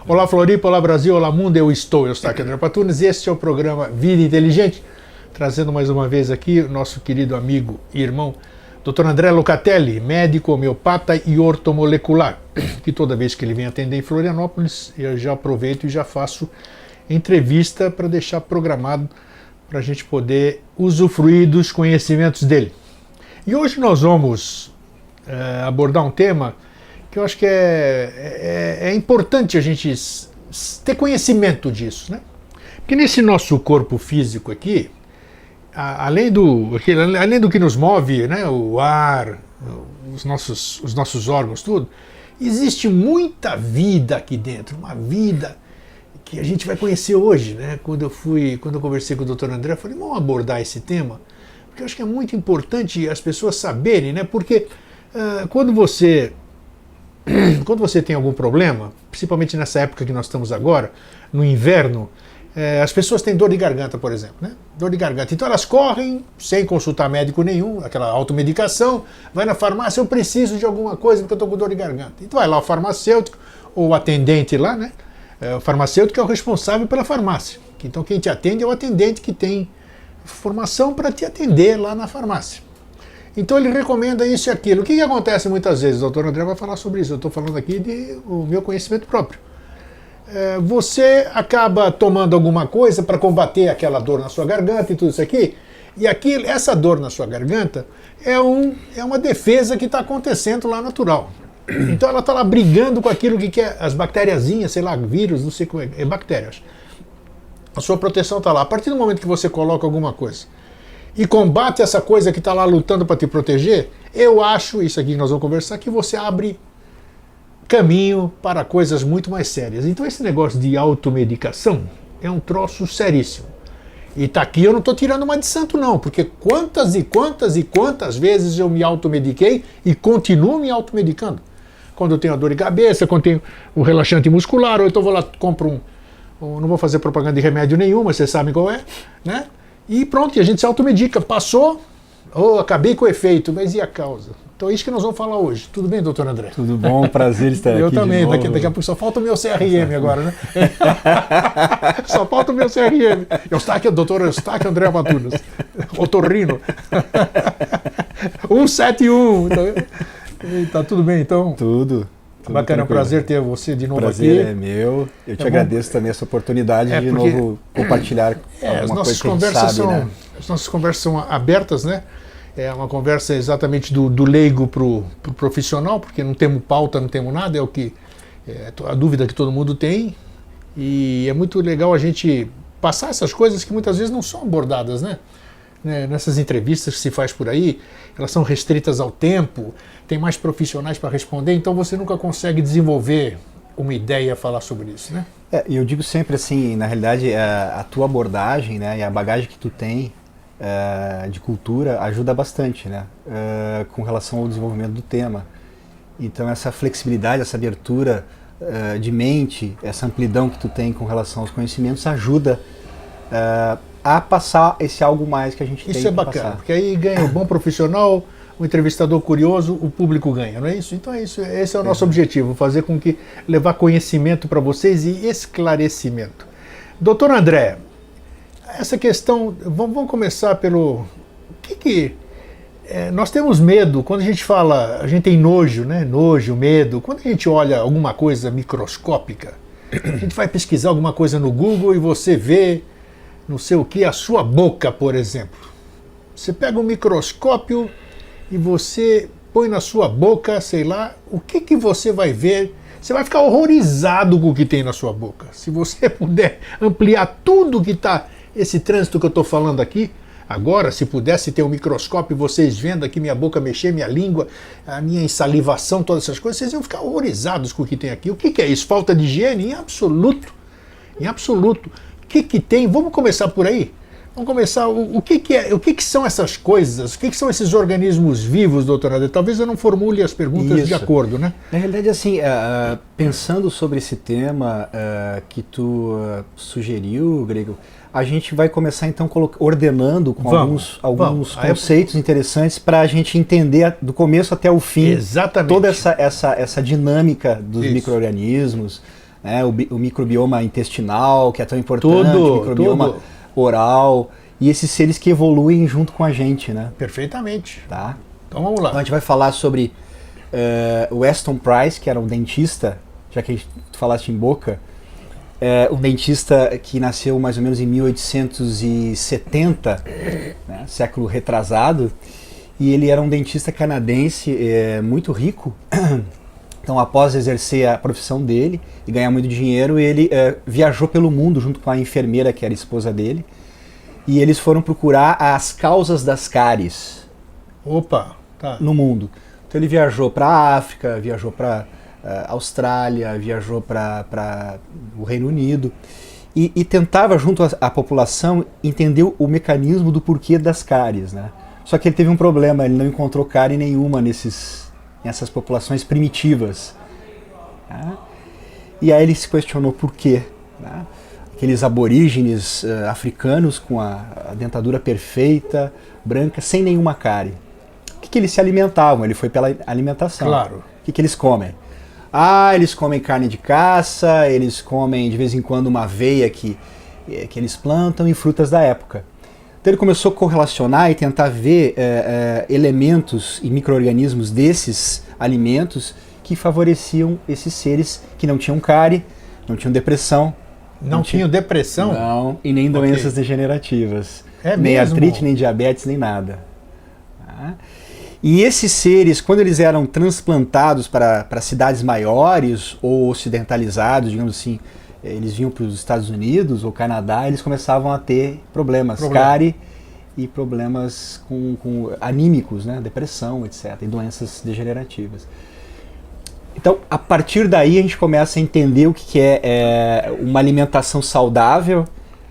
Olá Floripa, olá Brasil, olá mundo, eu estou aqui André Patunas e este é o programa Vida Inteligente, trazendo mais uma vez aqui o nosso querido amigo e irmão Dr. André Locatelli, médico homeopata e ortomolecular, que toda vez que ele vem atender em Florianópolis, eu já aproveito e já faço entrevista para deixar programado para a gente poder usufruir dos conhecimentos dele. E hoje nós vamos abordar um tema que eu acho que é importante a gente ter conhecimento disso, né? Porque nesse nosso corpo físico aqui, além do que nos move, né, o ar, os nossos órgãos, tudo, existe muita vida aqui dentro, uma vida que a gente vai conhecer hoje, né? Quando eu conversei com o Dr. André, eu falei, vamos abordar esse tema, porque eu acho que é muito importante as pessoas saberem, né? Porque quando você tem algum problema, principalmente nessa época que nós estamos agora, no inverno, as pessoas têm dor de garganta, por exemplo, né? Dor de garganta. Então elas correm sem consultar médico nenhum, aquela automedicação, vai na farmácia, eu preciso de alguma coisa porque eu estou com dor de garganta. Então vai lá o farmacêutico, ou o atendente lá, né? O farmacêutico é o responsável pela farmácia. Então quem te atende é o atendente que tem formação para te atender lá na farmácia. Então ele recomenda isso e aquilo. O que acontece muitas vezes? O doutor André vai falar sobre isso. Eu estou falando aqui do meu conhecimento próprio. Você acaba tomando alguma coisa para combater aquela dor na sua garganta e tudo isso aqui, e essa dor na sua garganta é uma defesa que está acontecendo lá natural. Então ela está lá brigando com aquilo que é as bactériazinhas, sei lá, vírus, não sei como é bactérias. A sua proteção está lá. A partir do momento que você coloca alguma coisa e combate essa coisa que está lá lutando para te proteger, eu acho, isso aqui que nós vamos conversar, que você abre caminho para coisas muito mais sérias. Então esse negócio de automedicação é um troço seríssimo. E tá aqui, eu não estou tirando uma de santo não, porque quantas e quantas vezes eu me automediquei e continuo me automedicando. Quando eu tenho a dor de cabeça, quando tenho um relaxante muscular, ou então vou lá, compro não vou fazer propaganda de remédio nenhum, mas vocês sabem qual é, né? E pronto, e a gente se automedica. Passou, acabei com o efeito, mas e a causa? Então é isso que nós vamos falar hoje. Tudo bem, doutor André? Tudo bom, prazer estar aqui. Eu também, daqui a pouco só falta o meu CRM agora, né? Só falta o meu CRM. Doutor Eustáquio André Patunas, otorrino. 171. Tá tudo bem, então? Tudo bacana, é um prazer ter você de novo prazer aqui. Prazer é meu. Eu te agradeço também essa oportunidade de novo compartilhar alguma coisa que a gente sabe, né? As nossas conversas são abertas, né? É uma conversa exatamente do leigo para o profissional, porque não temos pauta, não temos nada, a dúvida que todo mundo tem. E é muito legal a gente passar essas coisas que muitas vezes não são abordadas, né? Nessas entrevistas que se faz por aí, elas são restritas ao tempo, tem mais profissionais para responder, então você nunca consegue desenvolver uma ideia a falar sobre isso, né? E eu digo sempre assim, na realidade, a tua abordagem, né, e a bagagem que tu tem de cultura ajuda bastante, né, com relação ao desenvolvimento do tema. Então essa flexibilidade, essa abertura de mente, essa amplidão que tu tem com relação aos conhecimentos ajuda a passar esse algo mais que a gente tem que passar. Isso é bacana, porque aí ganha o bom profissional, o entrevistador curioso, o público ganha, não é isso? Então esse é o nosso objetivo, fazer com que levar conhecimento para vocês e esclarecimento. Doutor André, essa questão, vamos começar pelo... nós temos medo, quando a gente fala, a gente tem nojo, né? Nojo, medo, quando a gente olha alguma coisa microscópica, a gente vai pesquisar alguma coisa no Google e você vê não sei o que, a sua boca, por exemplo. Você pega um microscópio e você põe na sua boca, sei lá, o que você vai ver? Você vai ficar horrorizado com o que tem na sua boca. Se você puder ampliar tudo que está, esse trânsito que eu estou falando aqui, agora, se pudesse ter um microscópio, vocês vendo aqui minha boca mexer, minha língua, a minha ensalivação, todas essas coisas, vocês iam ficar horrorizados com o que tem aqui. O que é isso? Falta de higiene? Em absoluto. Em absoluto. O que tem? Vamos começar por aí? Vamos começar. O que são essas coisas? O que são esses organismos vivos, doutor André? Talvez eu não formule as perguntas de acordo, né? Na realidade, assim, pensando sobre esse tema que tu sugeriu, Grego, a gente vai começar então ordenando com alguns conceitos interessantes para a gente entender do começo até o fim. Exatamente. Toda essa dinâmica dos micro-organismos, né? O microbioma intestinal, que é tão importante, o microbioma oral, e esses seres que evoluem junto com a gente, né? Perfeitamente. Tá? Então vamos lá. Então a gente vai falar sobre o Weston Price, que era um dentista, já que tu falaste em boca, um dentista que nasceu mais ou menos em 1870, né, século retrasado, e ele era um dentista canadense muito rico. Então, após exercer a profissão dele e ganhar muito dinheiro, ele viajou pelo mundo junto com a enfermeira, que era esposa dele, e eles foram procurar as causas das cáries. Opa, tá. No mundo. Então ele viajou para a África, viajou para Austrália, viajou para o Reino Unido e tentava, junto à população, entender o mecanismo do porquê das cáries, né? Só que ele teve um problema, ele não encontrou cárie nenhuma nessas populações primitivas. Né? E aí ele se questionou por quê. Né? Aqueles aborígenes africanos com a dentadura perfeita, branca, sem nenhuma cárie. O que eles se alimentavam? Ele foi pela alimentação. Claro. O que eles comem? Eles comem carne de caça, eles comem de vez em quando uma aveia que eles plantam e frutas da época. Então ele começou a correlacionar e tentar ver elementos e micro-organismos desses alimentos que favoreciam esses seres que não tinham cárie, não tinham depressão. Não tinham depressão? Não, e nem doenças degenerativas. É nem mesmo? Artrite, nem diabetes, nem nada. Tá? E esses seres, quando eles eram transplantados para cidades maiores ou ocidentalizados, digamos assim, eles vinham para os Estados Unidos ou Canadá, eles começavam a ter problemas, cárie e problemas com anímicos, né? Depressão, etc., e doenças degenerativas. Então, a partir daí, a gente começa a entender o que é uma alimentação saudável.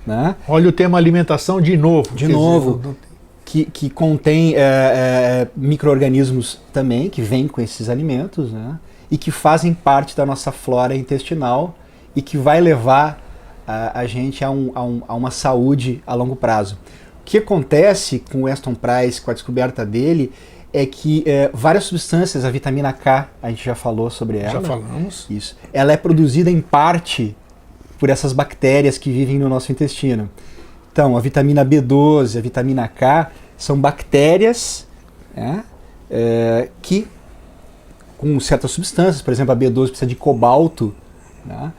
Né? Olha o tema alimentação de novo. De novo. Que contém micro-organismos também, que vêm com esses alimentos, né? E que fazem parte da nossa flora intestinal e que vai levar a gente a uma saúde a longo prazo. O que acontece com o Weston Price, com a descoberta dele, é que várias substâncias, a vitamina K, a gente já falou sobre ela. Já falamos. Isso. Ela é produzida em parte por essas bactérias que vivem no nosso intestino. Então, a vitamina B12, a vitamina K, são bactérias que, com certas substâncias, por exemplo, a B12 precisa de cobalto, né?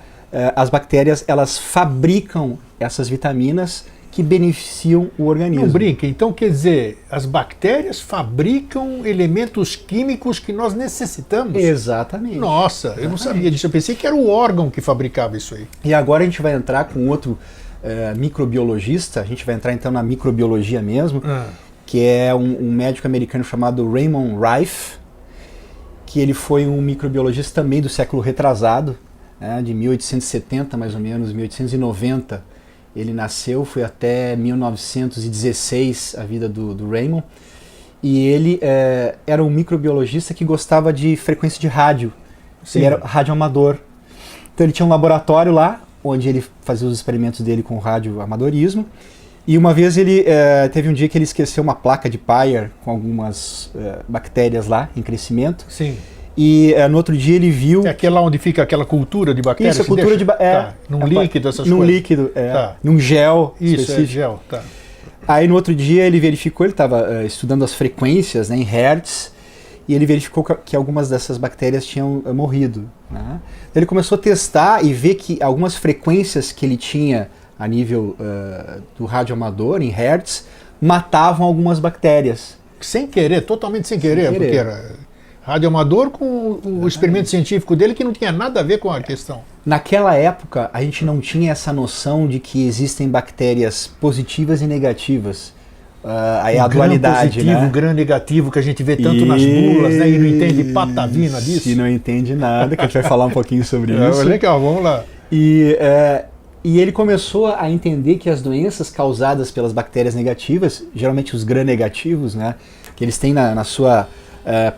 As bactérias, elas fabricam essas vitaminas que beneficiam o organismo. Não brinca. Então, quer dizer, as bactérias fabricam elementos químicos que nós necessitamos? Exatamente. Nossa, eu não sabia disso. Eu pensei que era o órgão que fabricava isso aí. E agora a gente vai entrar com outro microbiologista, a gente vai entrar então na microbiologia mesmo, que é um médico americano chamado Raymond Rife, que ele foi um microbiologista também do século retrasado, de 1870 mais ou menos, 1890. Ele nasceu, foi até 1916 a vida do Raymond, e ele era um microbiologista que gostava de frequência de rádio. Sim. Ele era radioamador. Então ele tinha um laboratório lá, onde ele fazia os experimentos dele com radioamadorismo, e uma vez ele teve um dia que ele esqueceu uma placa de Peyer com algumas bactérias lá em crescimento. Sim. E no outro dia ele viu... É aquela onde fica aquela cultura de bactérias? Isso, a cultura de bactérias. Num líquido, essas num coisas? Num líquido, num gel específico. Isso, gel, tá. Aí no outro dia ele verificou, ele estava estudando as frequências, né, em hertz, e ele verificou que algumas dessas bactérias tinham morrido. Né? Ele começou a testar e ver que algumas frequências que ele tinha a nível do radioamador, em hertz, matavam algumas bactérias. Sem querer, totalmente sem querer. Porque era radioamador com o experimento científico dele que não tinha nada a ver com a questão. Naquela época, a gente não tinha essa noção de que existem bactérias positivas e negativas. Aí a dualidade, positivo, né? O grão negativo que a gente vê tanto nas bulas, né? E não entende patavina disso. E não entende nada, que a gente vai falar um pouquinho sobre isso. Legal, vamos lá. E ele começou a entender que as doenças causadas pelas bactérias negativas, geralmente os gram-negativos, né? Que eles têm na sua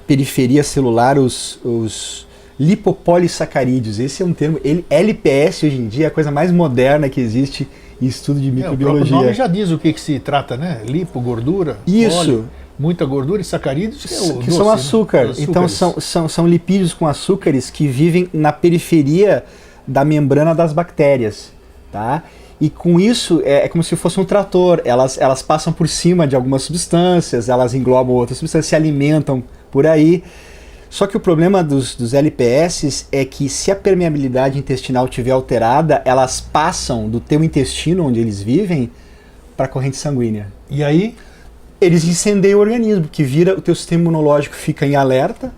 periferia celular os lipopolissacarídeos. Esse é um termo, LPS hoje em dia é a coisa mais moderna que existe em estudo de microbiologia. O nome já diz o que se trata, né? Lipo, gordura, isso. Óleo, muita gordura e sacarídeos, que são açúcar. Né? Então são lipídios com açúcares que vivem na periferia da membrana das bactérias, tá? E com isso é como se fosse um trator, elas passam por cima de algumas substâncias, elas englobam outras substâncias, se alimentam por aí. Só que o problema dos LPS é que se a permeabilidade intestinal estiver alterada, elas passam do teu intestino, onde eles vivem, para a corrente sanguínea. E aí? Eles incendeiam o organismo, que vira, o teu sistema imunológico fica em alerta,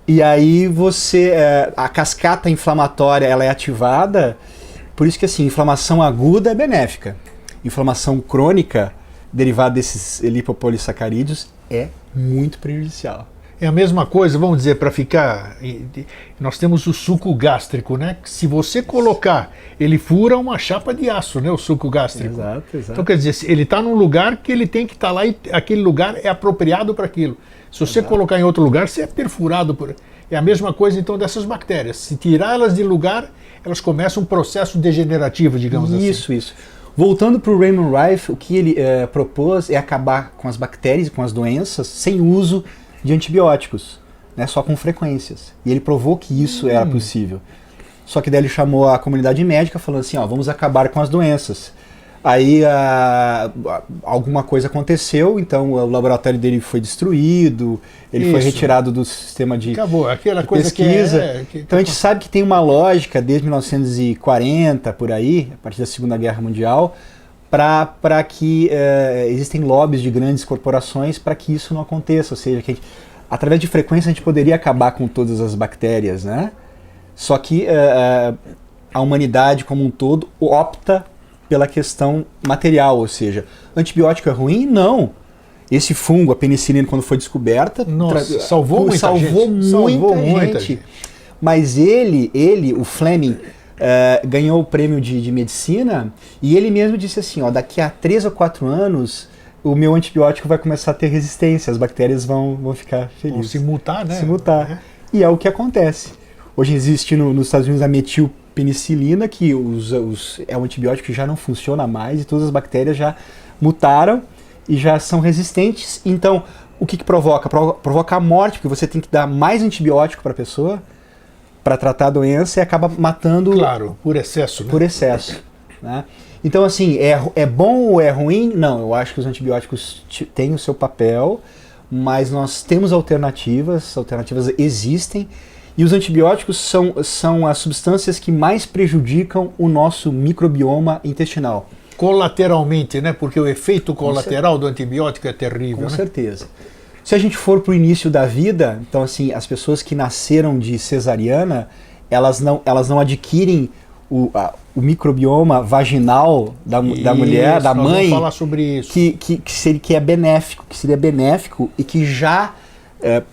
e aí a cascata inflamatória ela é ativada, por isso que assim, inflamação aguda é benéfica. Inflamação crônica, derivada desses lipopolissacarídeos, é muito prejudicial. É a mesma coisa, vamos dizer, para ficar... Nós temos o suco gástrico, né? Se você colocar, ele fura uma chapa de aço, né? O suco gástrico. Exato. Então, quer dizer, ele está num lugar que ele tem que estar lá e aquele lugar é apropriado para aquilo. Se você colocar em outro lugar, você é perfurado por... É a mesma coisa, então, dessas bactérias. Se tirar elas de lugar, elas começam um processo degenerativo, digamos assim. Isso. Voltando para o Raymond Rife, o que ele propôs é acabar com as bactérias, com as doenças, sem uso de antibióticos, né, só com frequências. E ele provou que isso era possível. Só que daí ele chamou a comunidade médica falando assim, vamos acabar com as doenças. Aí alguma coisa aconteceu, então o laboratório dele foi destruído, ele foi retirado do sistema de Acabou, aquela de coisa pesquisa. Então a gente sabe que tem uma lógica desde 1940, por aí, a partir da Segunda Guerra Mundial, para que existem lobbies de grandes corporações para que isso não aconteça, ou seja, que através de frequência a gente poderia acabar com todas as bactérias, né? Só que a humanidade como um todo opta pela questão material, ou seja, antibiótico é ruim? Não. Esse fungo, a penicilina, quando foi descoberta, salvou muita gente. Mas ele, o Fleming, ganhou o prêmio de medicina e ele mesmo disse assim, daqui a 3 ou 4 anos o meu antibiótico vai começar a ter resistência, as bactérias vão ficar felizes. Vão se mutar, né? Se mutar. E é o que acontece. Hoje existe nos Estados Unidos a metilpenicilina, que é um antibiótico que já não funciona mais e todas as bactérias já mutaram e já são resistentes. Então, o que provoca? Provoca a morte, porque você tem que dar mais antibiótico para a pessoa para tratar a doença e acaba matando... Claro, por excesso. Né? Por excesso. Né? Então, assim, é bom ou é ruim? Não, eu acho que os antibióticos têm o seu papel, mas nós temos alternativas existem, e os antibióticos são as substâncias que mais prejudicam o nosso microbioma intestinal. Colateralmente, né? Porque o efeito colateral do antibiótico é terrível. Com certeza. Se a gente for para o início da vida, então assim, as pessoas que nasceram de cesariana, elas não adquirem o microbioma vaginal da mulher, da mãe, vamos falar sobre isso. Que é benéfico, que seria benéfico e que já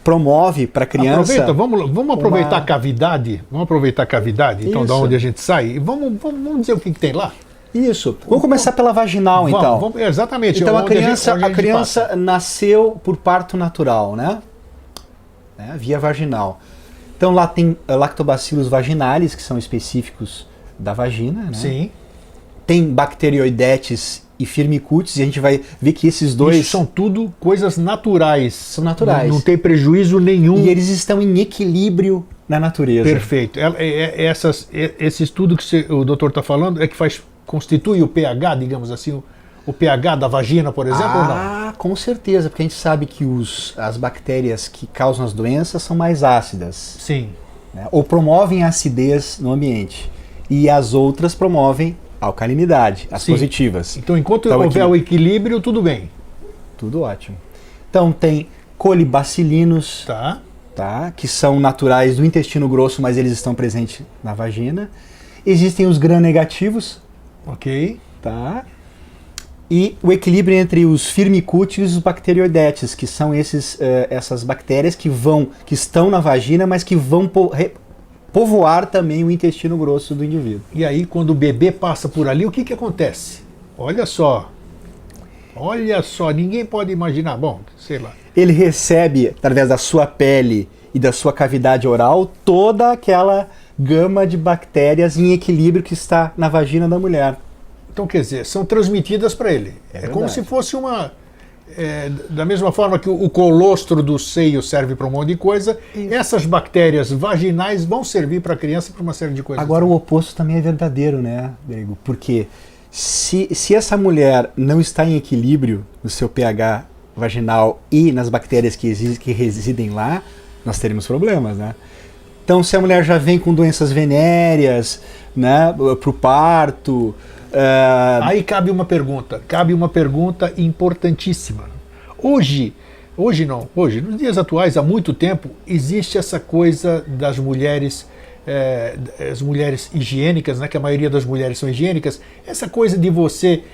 promove para a criança... Vamos aproveitar a cavidade, então, da onde a gente sai, e vamos dizer o que tem lá. Isso. Vamos começar pela vaginal, então. Exatamente. Então a criança nasceu por parto natural, né? Via vaginal. Então lá tem lactobacillus vaginalis, que são específicos da vagina, né? Sim. Tem bacteroidetes e firmicutes, e a gente vai ver que esses dois... Isso são tudo coisas naturais. São naturais. Não tem prejuízo nenhum. E eles estão em equilíbrio na natureza. Perfeito. Esse estudo que o doutor está falando é que constitui o pH, digamos assim, o pH da vagina, por exemplo, ou não? Com certeza, porque a gente sabe que as bactérias que causam as doenças são mais ácidas. Sim. Né? Ou promovem a acidez no ambiente. E as outras promovem a alcalinidade, as positivas. Então, enquanto houver o equilíbrio, tudo bem. Tudo ótimo. Então, tem colibacilinos, que são naturais do intestino grosso, mas eles estão presentes na vagina. Existem os gram-negativos. Ok. E o equilíbrio entre os firmicutes e os bacteroidetes, que são essas bactérias que estão na vagina, mas que vão povoar também o intestino grosso do indivíduo. E aí, quando o bebê passa por ali, o que acontece? Olha só, ninguém pode imaginar. Bom, sei lá. Ele recebe, através da sua pele e da sua cavidade oral, toda aquela gama de bactérias em equilíbrio que está na vagina da mulher. Então, quer dizer, são transmitidas para ele. É como se fosse da mesma forma que o colostro do seio serve para um monte de coisa, essas bactérias vaginais vão servir para a criança para uma série de coisas. Agora, o oposto também é verdadeiro, né, Grego? Porque se essa mulher não está em equilíbrio no seu pH vaginal e nas bactérias que residem lá, nós teremos problemas, né? Então, se a mulher já vem com doenças venéreas, né, para o parto... Aí cabe uma pergunta importantíssima. Hoje, nos dias atuais, há muito tempo, existe essa coisa das mulheres, as mulheres higiênicas, né, que a maioria das mulheres são higiênicas, essa coisa de você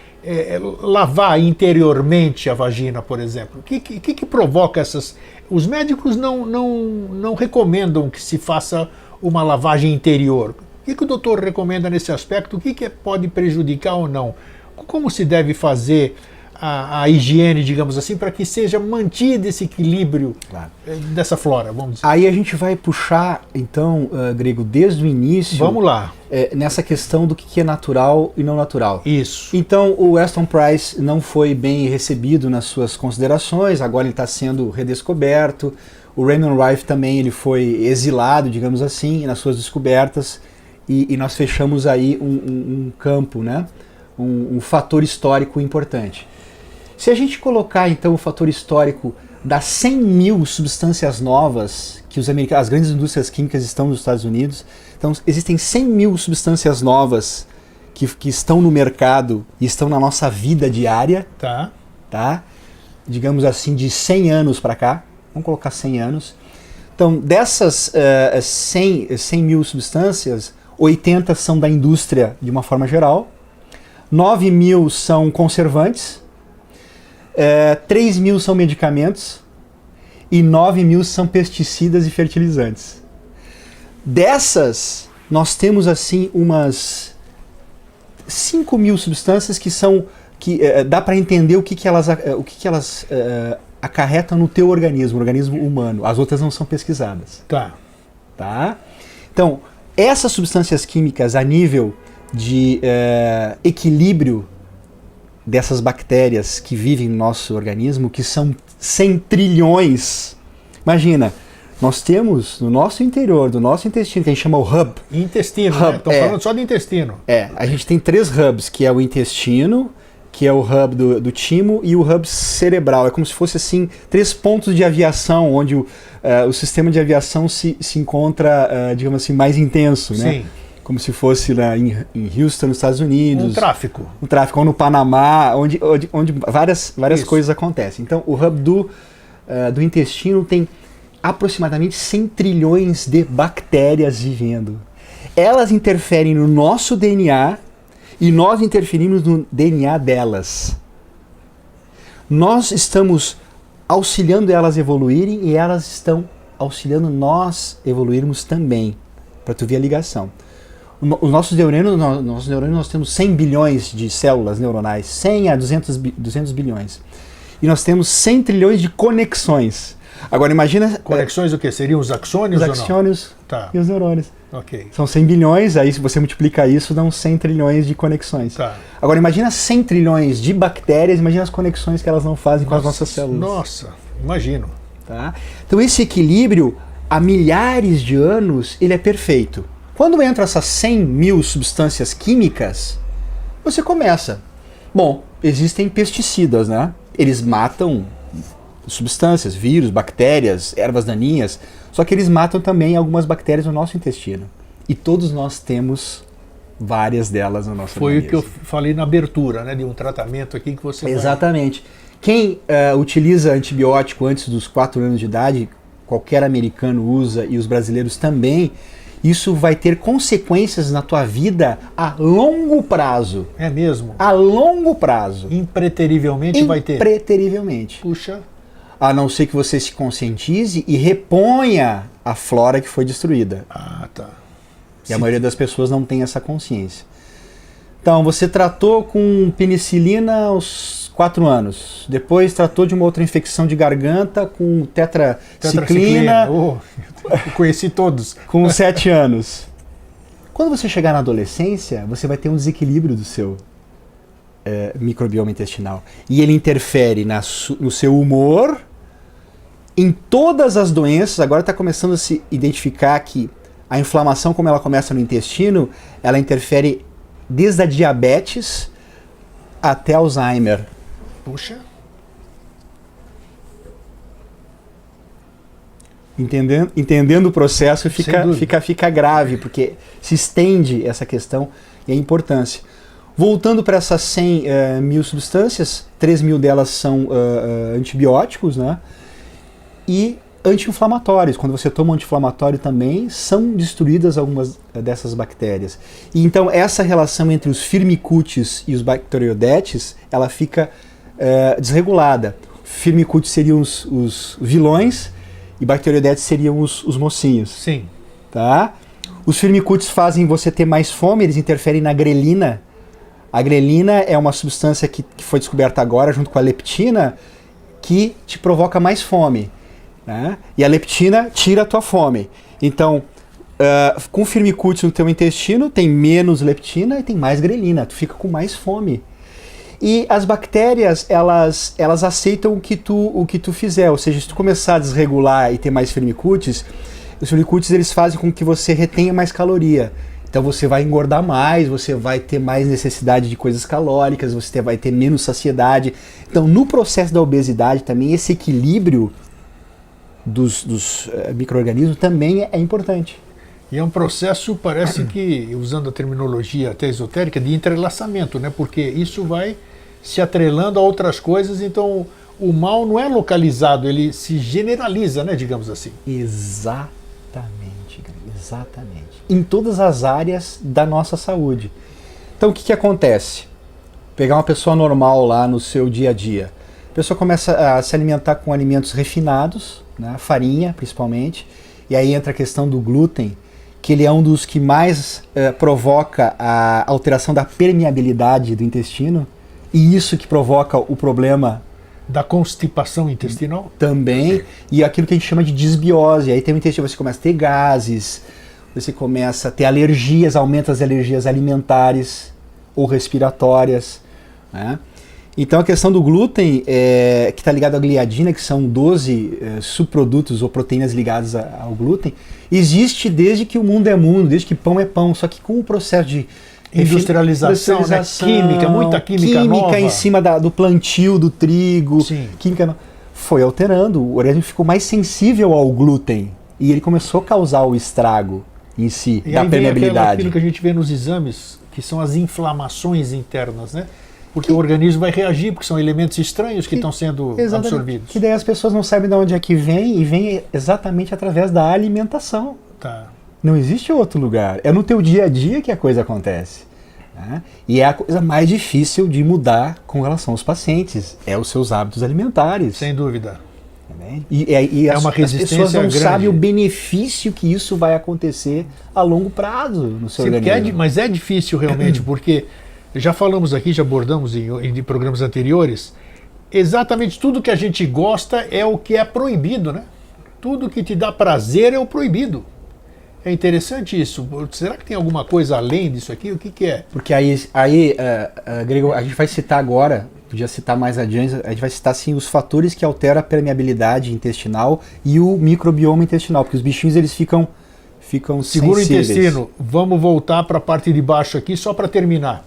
lavar interiormente a vagina, por exemplo. O que provoca essas... Os médicos não recomendam que se faça uma lavagem interior. O que o doutor recomenda nesse aspecto? O que pode prejudicar ou não? Como se deve fazer a higiene, digamos assim, para que seja mantido esse equilíbrio dessa flora, vamos dizer? Aí a gente vai puxar, então, Grego, desde o início... Vamos lá. Nessa questão do que é natural e não natural. Isso. Então, o Weston Price não foi bem recebido nas suas considerações, agora ele está sendo redescoberto. O Raymond Rife também ele foi exilado, digamos assim, nas suas descobertas. E nós fechamos aí um campo, né? Um fator histórico importante. Se a gente colocar então o fator histórico das 100 mil substâncias novas que as grandes indústrias químicas estão nos Estados Unidos, então existem 100 mil substâncias novas que estão no mercado e estão na nossa vida diária, tá? Digamos assim, de 100 anos para cá, vamos colocar 100 anos. Então, dessas 100 mil substâncias, 80 são da indústria de uma forma geral, 9 mil são conservantes, 3 mil são medicamentos e 9 mil são pesticidas e fertilizantes. Dessas, nós temos assim umas 5 mil substâncias que dá para entender o que elas acarretam no teu organismo, no organismo humano. As outras não são pesquisadas. Tá? Então, essas substâncias químicas a nível de equilíbrio dessas bactérias que vivem no nosso organismo, que são 100 trilhões. Imagina, nós temos no nosso interior, do nosso intestino, que a gente chama o hub. Intestino, né? Estão falando só de intestino. A gente tem 3 hubs, que é o intestino, que é o hub do timo, e o hub cerebral. É como se fosse assim 3 pontos de aviação, onde o sistema de aviação se encontra, digamos assim, mais intenso, né? Sim. Como se fosse lá em Houston, nos Estados Unidos. Um tráfico, ou no Panamá, onde várias coisas acontecem. Então, o hub do intestino tem aproximadamente 100 trilhões de bactérias vivendo. Elas interferem no nosso DNA e nós interferimos no DNA delas. Nós estamos auxiliando elas a evoluírem e elas estão auxiliando nós a evoluirmos também, para tu ver a ligação. Os nossos neurônios, nós temos 100 bilhões de células neuronais, 100 a 200 bilhões. E nós temos 100 trilhões de conexões. Agora imagina... Conexões o quê? Seriam os axônios ou não? Os axônios e os neurônios. Ok. São 100 bilhões, aí se você multiplica isso, dão 100 trilhões de conexões. Agora imagina 100 trilhões de bactérias, imagina as conexões que elas não fazem com as nossas células. Nossa, imagino. Tá? Então esse equilíbrio, há milhares de anos, ele é perfeito. Quando entram essas 100 mil substâncias químicas, você começa. Bom, existem pesticidas, né? Eles matam substâncias, vírus, bactérias, ervas daninhas, só que eles matam também algumas bactérias no nosso intestino. E todos nós temos várias delas no nosso organismo. Foi o que eu falei na abertura, né? De um tratamento aqui que você... Exatamente. Quem utiliza antibiótico antes dos 4 anos de idade, qualquer americano usa e os brasileiros também, isso vai ter consequências na tua vida a longo prazo. É mesmo? A longo prazo. Impreterivelmente vai ter? Impreterivelmente. Puxa. A não ser que você se conscientize e reponha a flora que foi destruída. Tá. E a maioria das pessoas não tem essa consciência. Então, você tratou com penicilina aos 4 anos. Depois tratou de uma outra infecção de garganta com tetraciclina. Eu conheci todos. Com 7 anos. Quando você chegar na adolescência, você vai ter um desequilíbrio do seu microbioma intestinal. E ele interfere no seu humor, em todas as doenças. Agora está começando a se identificar que a inflamação, como ela começa no intestino, ela interfere desde a diabetes até Alzheimer. Puxa. Entendendo o processo, fica grave, porque se estende essa questão e a importância. Voltando para essas 100 mil substâncias, 3 mil delas são antibióticos, né? E anti-inflamatórios. Quando você toma um anti-inflamatório também, são destruídas algumas dessas bactérias. E então essa relação entre os firmicutes e os bacteroidetes, ela fica desregulada. Firmicutes seriam os vilões e bacteroidetes seriam os mocinhos. Sim. Tá? Os firmicutes fazem você ter mais fome, eles interferem na grelina. A grelina é uma substância que foi descoberta agora, junto com a leptina, que te provoca mais fome. Né? E a leptina tira a tua fome. Então, com firmicutes no teu intestino, tem menos leptina e tem mais grelina. Tu fica com mais fome. E as bactérias, elas aceitam o que tu fizer. Ou seja, se tu começar a desregular e ter mais firmicutes, os firmicutes eles fazem com que você retenha mais caloria. Então você vai engordar mais, você vai ter mais necessidade de coisas calóricas, você vai ter menos saciedade. Então no processo da obesidade também esse equilíbrio dos micro-organismos também é importante. E é um processo, parece que, usando a terminologia até esotérica, de entrelaçamento, né? Porque isso vai se atrelando a outras coisas, então o mal não é localizado, ele se generaliza, né, digamos assim. Exatamente. Em todas as áreas da nossa saúde. Então o que acontece? Pegar uma pessoa normal lá no seu dia a dia. A pessoa começa a se alimentar com alimentos refinados, né, farinha principalmente, e aí entra a questão do glúten, que ele é um dos que mais provoca a alteração da permeabilidade do intestino, e isso que provoca o problema da constipação intestinal? Também, e aquilo que a gente chama de disbiose. Aí tem o intestino, você começa a ter gases, você começa a ter alergias, aumenta as alergias alimentares ou respiratórias, né? Então a questão do glúten, que está ligado à gliadina, que são 12 subprodutos ou proteínas ligadas ao glúten, existe desde que o mundo é mundo, desde que pão é pão, só que com o processo de industrialização, né? Química, muita química nova. Em cima do plantio do trigo, química foi alterando, o organismo ficou mais sensível ao glúten e ele começou a causar o estrago em si, e da permeabilidade. Aquilo que a gente vê nos exames, que são as inflamações internas, né? Porque o organismo vai reagir, porque são elementos estranhos que estão sendo absorvidos. Que daí as pessoas não sabem de onde é que vem, e vem exatamente através da alimentação. Tá. Não existe outro lugar. É no teu dia a dia que a coisa acontece. Né? E é a coisa mais difícil de mudar com relação aos pacientes. É os seus hábitos alimentares. Sem dúvida. E uma resistência as pessoas não grande. sabem o benefício que isso vai acontecer a longo prazo no seu organismo. Mas é difícil realmente, porque já falamos aqui, já abordamos em programas anteriores, exatamente tudo que a gente gosta é o que é proibido, né? Tudo que te dá prazer é o proibido. É interessante isso. Será que tem alguma coisa além disso aqui? O que é? Porque Grego, a gente vai citar agora, podia citar mais adiante, a gente vai citar sim os fatores que alteram a permeabilidade intestinal e o microbioma intestinal, porque os bichinhos eles ficam segura sensíveis. O intestino. Vamos voltar para a parte de baixo aqui, só para terminar.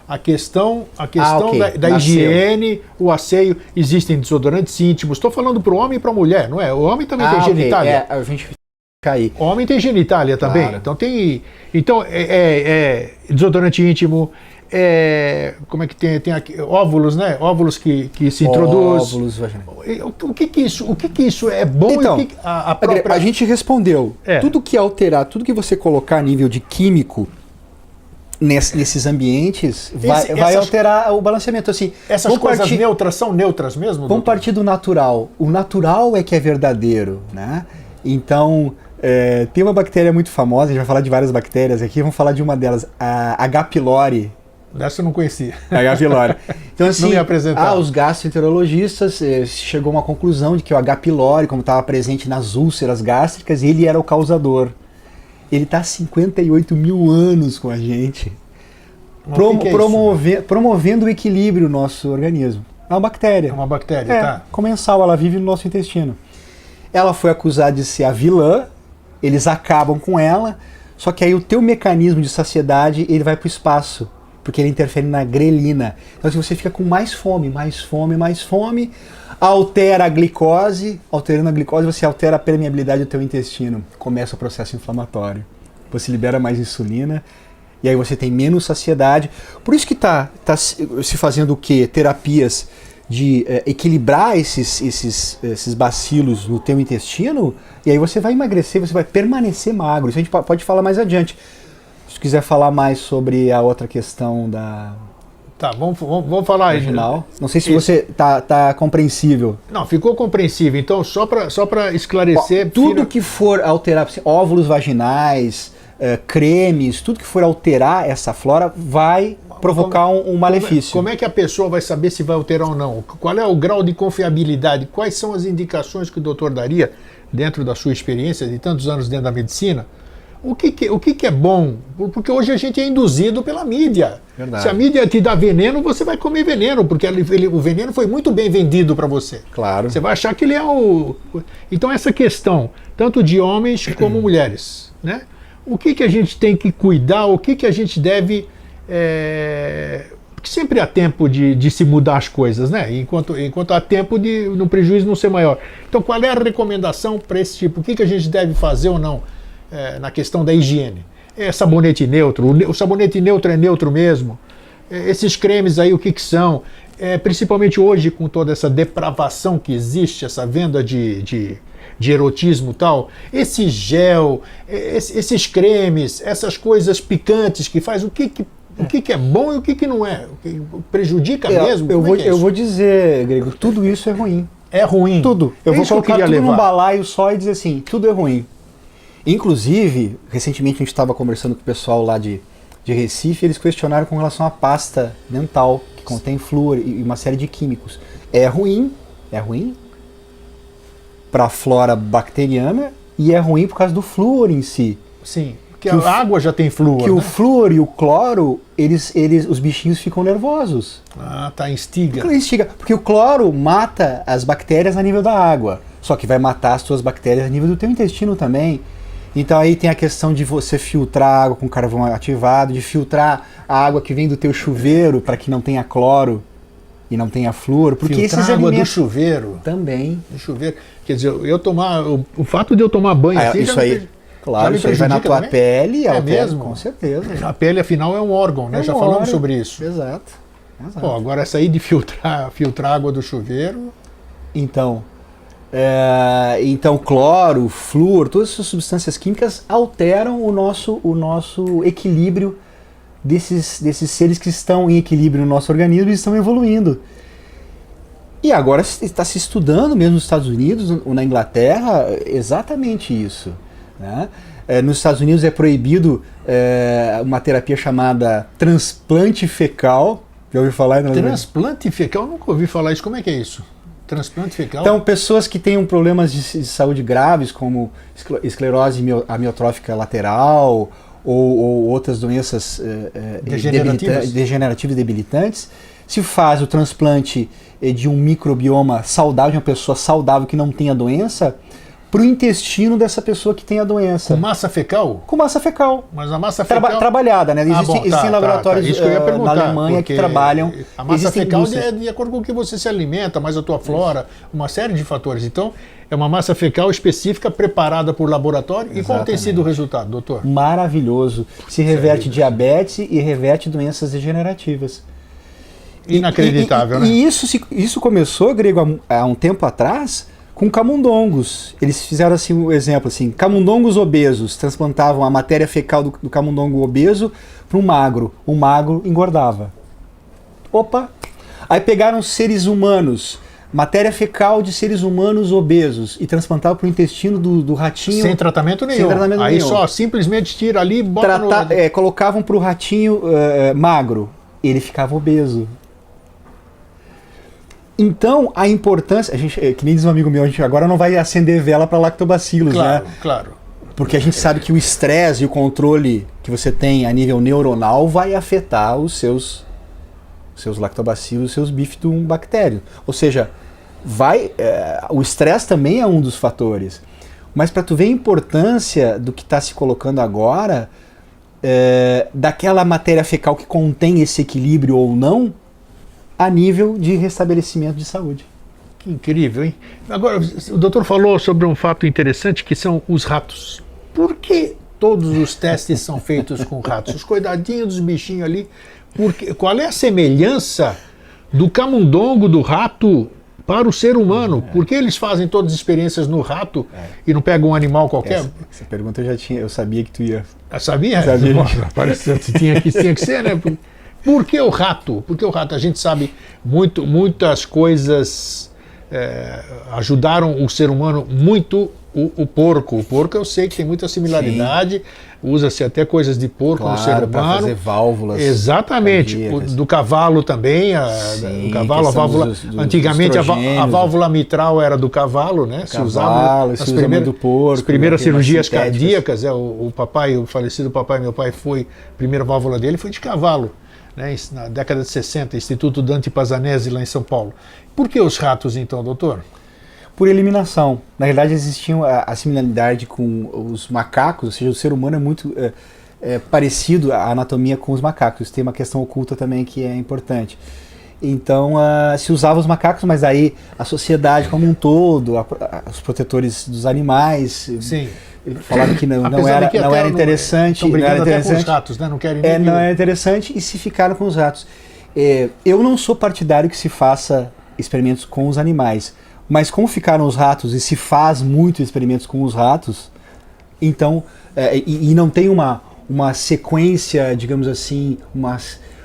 A questão okay. da higiene, o asseio, existem desodorantes íntimos. Estou falando para o homem e para a mulher, não é? O homem também tem genitália. A gente cair. O homem tem genitália também. Claro. Então tem. Então desodorante íntimo. Como é que tem aqui? Óvulos, né? Óvulos que se introduz. Óvulos vaginais. O que isso é bom? Então, e a própria... a gente respondeu. Tudo que alterar, tudo que você colocar a nível de químico nesses ambientes vai alterar o balanceamento. Assim, essas coisas neutras são neutras mesmo? Vamos partir do natural. O natural é que é verdadeiro, né? Então, tem uma bactéria muito famosa, a gente vai falar de várias bactérias aqui, vamos falar de uma delas, a H. pylori. Dessa eu não conhecia. H. pylori. Então, assim, não me apresentar. Os gastroenterologistas chegou a uma conclusão de que o H. pylori, como estava presente nas úlceras gástricas, ele era o causador. Ele está há 58 mil anos com a gente. promovendo o equilíbrio no nosso organismo. É uma bactéria. É uma bactéria, tá. Comensal, ela vive no nosso intestino. Ela foi acusada de ser a vilã, eles acabam com ela, só que aí o teu mecanismo de saciedade, ele vai para o espaço, porque ele interfere na grelina. Então assim, você fica com mais fome, altera a glicose, alterando a glicose você altera a permeabilidade do teu intestino, começa o processo inflamatório. Você libera mais insulina, e aí você tem menos saciedade. Por isso que tá se fazendo o quê? Terapias de equilibrar esses bacilos no teu intestino, e aí você vai emagrecer, você vai permanecer magro. Isso a gente pode falar mais adiante. Se quiser falar mais sobre a outra questão da... Tá, vamos falar aí. Não sei se você tá compreensível. Não, ficou compreensível. Então, só para esclarecer... Tudo que for alterar, óvulos vaginais, cremes, tudo que for alterar essa flora vai provocar um malefício. Como é que a pessoa vai saber se vai alterar ou não? Qual é o grau de confiabilidade? Quais são as indicações que o doutor daria, dentro da sua experiência de tantos anos dentro da medicina? O que é bom? Porque hoje a gente é induzido pela mídia. Verdade. Se a mídia te dá veneno, você vai comer veneno, porque o veneno foi muito bem vendido para você. Claro. Você vai achar que ele é o... Então essa questão, tanto de homens como mulheres, né? O que a gente tem que cuidar, o que a gente deve... Porque sempre há tempo de se mudar as coisas, né? Enquanto há tempo de no prejuízo não ser maior. Então qual é a recomendação para esse tipo? O que a gente deve fazer ou não na questão da higiene? Sabonete neutro, o sabonete neutro é neutro mesmo? Esses cremes aí, o que são? Principalmente hoje, com toda essa depravação que existe, essa venda de erotismo e tal, esse gel, esses cremes, essas coisas picantes que faz, o que é bom e o que não é? O que prejudica mesmo? Eu vou dizer, Grego, tudo isso é ruim. É ruim. Tudo. Eu vou colocar tudo levar num balaio só e dizer assim, tudo é ruim. Inclusive, recentemente a gente estava conversando com o pessoal lá de Recife, eles questionaram com relação à pasta dental, que contém flúor e uma série de químicos. É ruim para a flora bacteriana e é ruim por causa do flúor em si. Sim, porque a água já tem flúor. Que o flúor e o cloro, os bichinhos ficam nervosos. Ah, tá, instiga. Porque o cloro mata as bactérias a nível da água, só que vai matar as suas bactérias a nível do teu intestino também. Então aí tem a questão de você filtrar água com carvão ativado, de filtrar a água que vem do teu chuveiro para que não tenha cloro e não tenha flúor, porque filtrar esses água alimentos do chuveiro. Também. Do chuveiro. Quer dizer, o fato de eu tomar banho assim, isso aí, claro, isso aí vai na tua também? Pele, é mesmo? Com certeza. A pele afinal é um órgão, né? Já falamos sobre isso. Exato. Pô, agora essa aí de filtrar água do chuveiro. Então, cloro, flúor, todas essas substâncias químicas alteram o nosso equilíbrio desses seres que estão em equilíbrio no nosso organismo e estão evoluindo. E agora está se estudando, mesmo nos Estados Unidos ou na Inglaterra, exatamente isso. Né? Nos Estados Unidos é proibido uma terapia chamada transplante fecal. Já ouviu falar? Transplante fecal? Eu nunca ouvi falar isso. Como é que é isso? Transplante fecal? Então, pessoas que tenham problemas de saúde graves, como esclerose amiotrófica lateral ou outras doenças degenerativas e debilitantes, se faz o transplante de um microbioma saudável, de uma pessoa saudável que não tenha doença, para o intestino dessa pessoa que tem a doença. Com massa fecal? Com massa fecal. Mas a massa fecal... Trabalhada, né? Existem laboratórios isso que eu ia perguntar, na Alemanha que trabalham... A massa fecal é de acordo com o que você se alimenta, mais a tua flora, uma série de fatores. Então, é uma massa fecal específica preparada por laboratório. Exatamente. E qual tem sido o resultado, doutor? Maravilhoso. Se reverte diabetes e reverte doenças degenerativas. Inacreditável, né? E isso começou, Grego, há um tempo atrás... com camundongos. Eles fizeram assim um exemplo assim, camundongos obesos, transplantavam a matéria fecal do camundongo obeso para um magro. O magro engordava. Opa! Aí pegaram seres humanos, matéria fecal de seres humanos obesos e transplantavam para o intestino do ratinho. Sem tratamento nenhum. Aí só simplesmente tira ali e bota colocavam para o ratinho magro. Ele ficava obeso. Então, a importância... que nem diz um amigo meu, a gente agora não vai acender vela para lactobacilos, claro, né? Claro. Porque a gente sabe que o estresse e o controle que você tem a nível neuronal vai afetar os seus lactobacilos, os seus bifidobactérios. Ou seja, o estresse também é um dos fatores. Mas para tu ver a importância do que está se colocando agora, daquela matéria fecal que contém esse equilíbrio ou não, a nível de restabelecimento de saúde. Que incrível, hein? Agora, o doutor falou sobre um fato interessante que são os ratos. Por que todos os testes são feitos com ratos? Os coitadinhos dos bichinhos ali. Qual é a semelhança do camundongo, do rato, para o ser humano? Por que eles fazem todas as experiências no rato e não pegam um animal qualquer? Essa pergunta eu sabia que tu ia... Sabia? Parece que tinha que ser, né? Por que o rato? Porque o rato, a gente sabe, muitas coisas ajudaram o ser humano muito. O porco. O porco eu sei que tem muita similaridade, usa-se até coisas de porco no ser humano. Para fazer válvulas. Exatamente. Do cavalo também. O cavalo, a válvula. Antigamente a válvula mitral era do cavalo, né? Se usava nas primeiras cirurgias cardíacas. O falecido papai, meu pai, a primeira válvula dele foi de cavalo. Né, na década de 60, Instituto Dante Pazanese, lá em São Paulo. Por que os ratos, então, doutor? Por eliminação. Na verdade, existia a similaridade com os macacos, ou seja, o ser humano é muito parecido a anatomia com os macacos. Tem uma questão oculta também que é importante. Então, se usava os macacos, mas aí a sociedade como um todo, os protetores dos animais... Sim. Falaram que não era interessante. Estão brigando até com os ratos, né? Não querem nem não era interessante e se ficaram com os ratos. Eu não sou partidário que se faça experimentos com os animais, mas como ficaram os ratos e se faz muitos experimentos com os ratos, então, e não tem uma sequência, digamos assim,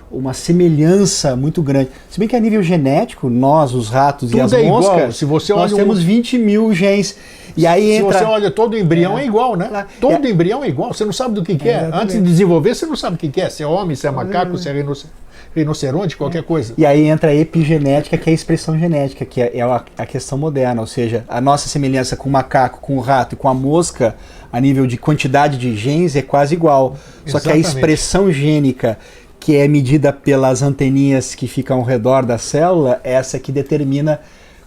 uma semelhança muito grande. Se bem que a nível genético, nós, os ratos e as moscas, igual. Se você nós temos 20 mil genes. E aí se você olha, todo embrião é igual, né? Todo embrião é igual, você não sabe do que é. Antes de desenvolver, você não sabe o que é. Se é homem, se é macaco, se é rinoceronte, qualquer coisa. E aí entra a epigenética, que é a expressão genética, que é a questão moderna. Ou seja, a nossa semelhança com o macaco, com o rato e com a mosca, a nível de quantidade de genes, é quase igual. Só que a expressão gênica, que é medida pelas anteninhas que ficam ao redor da célula, é essa que determina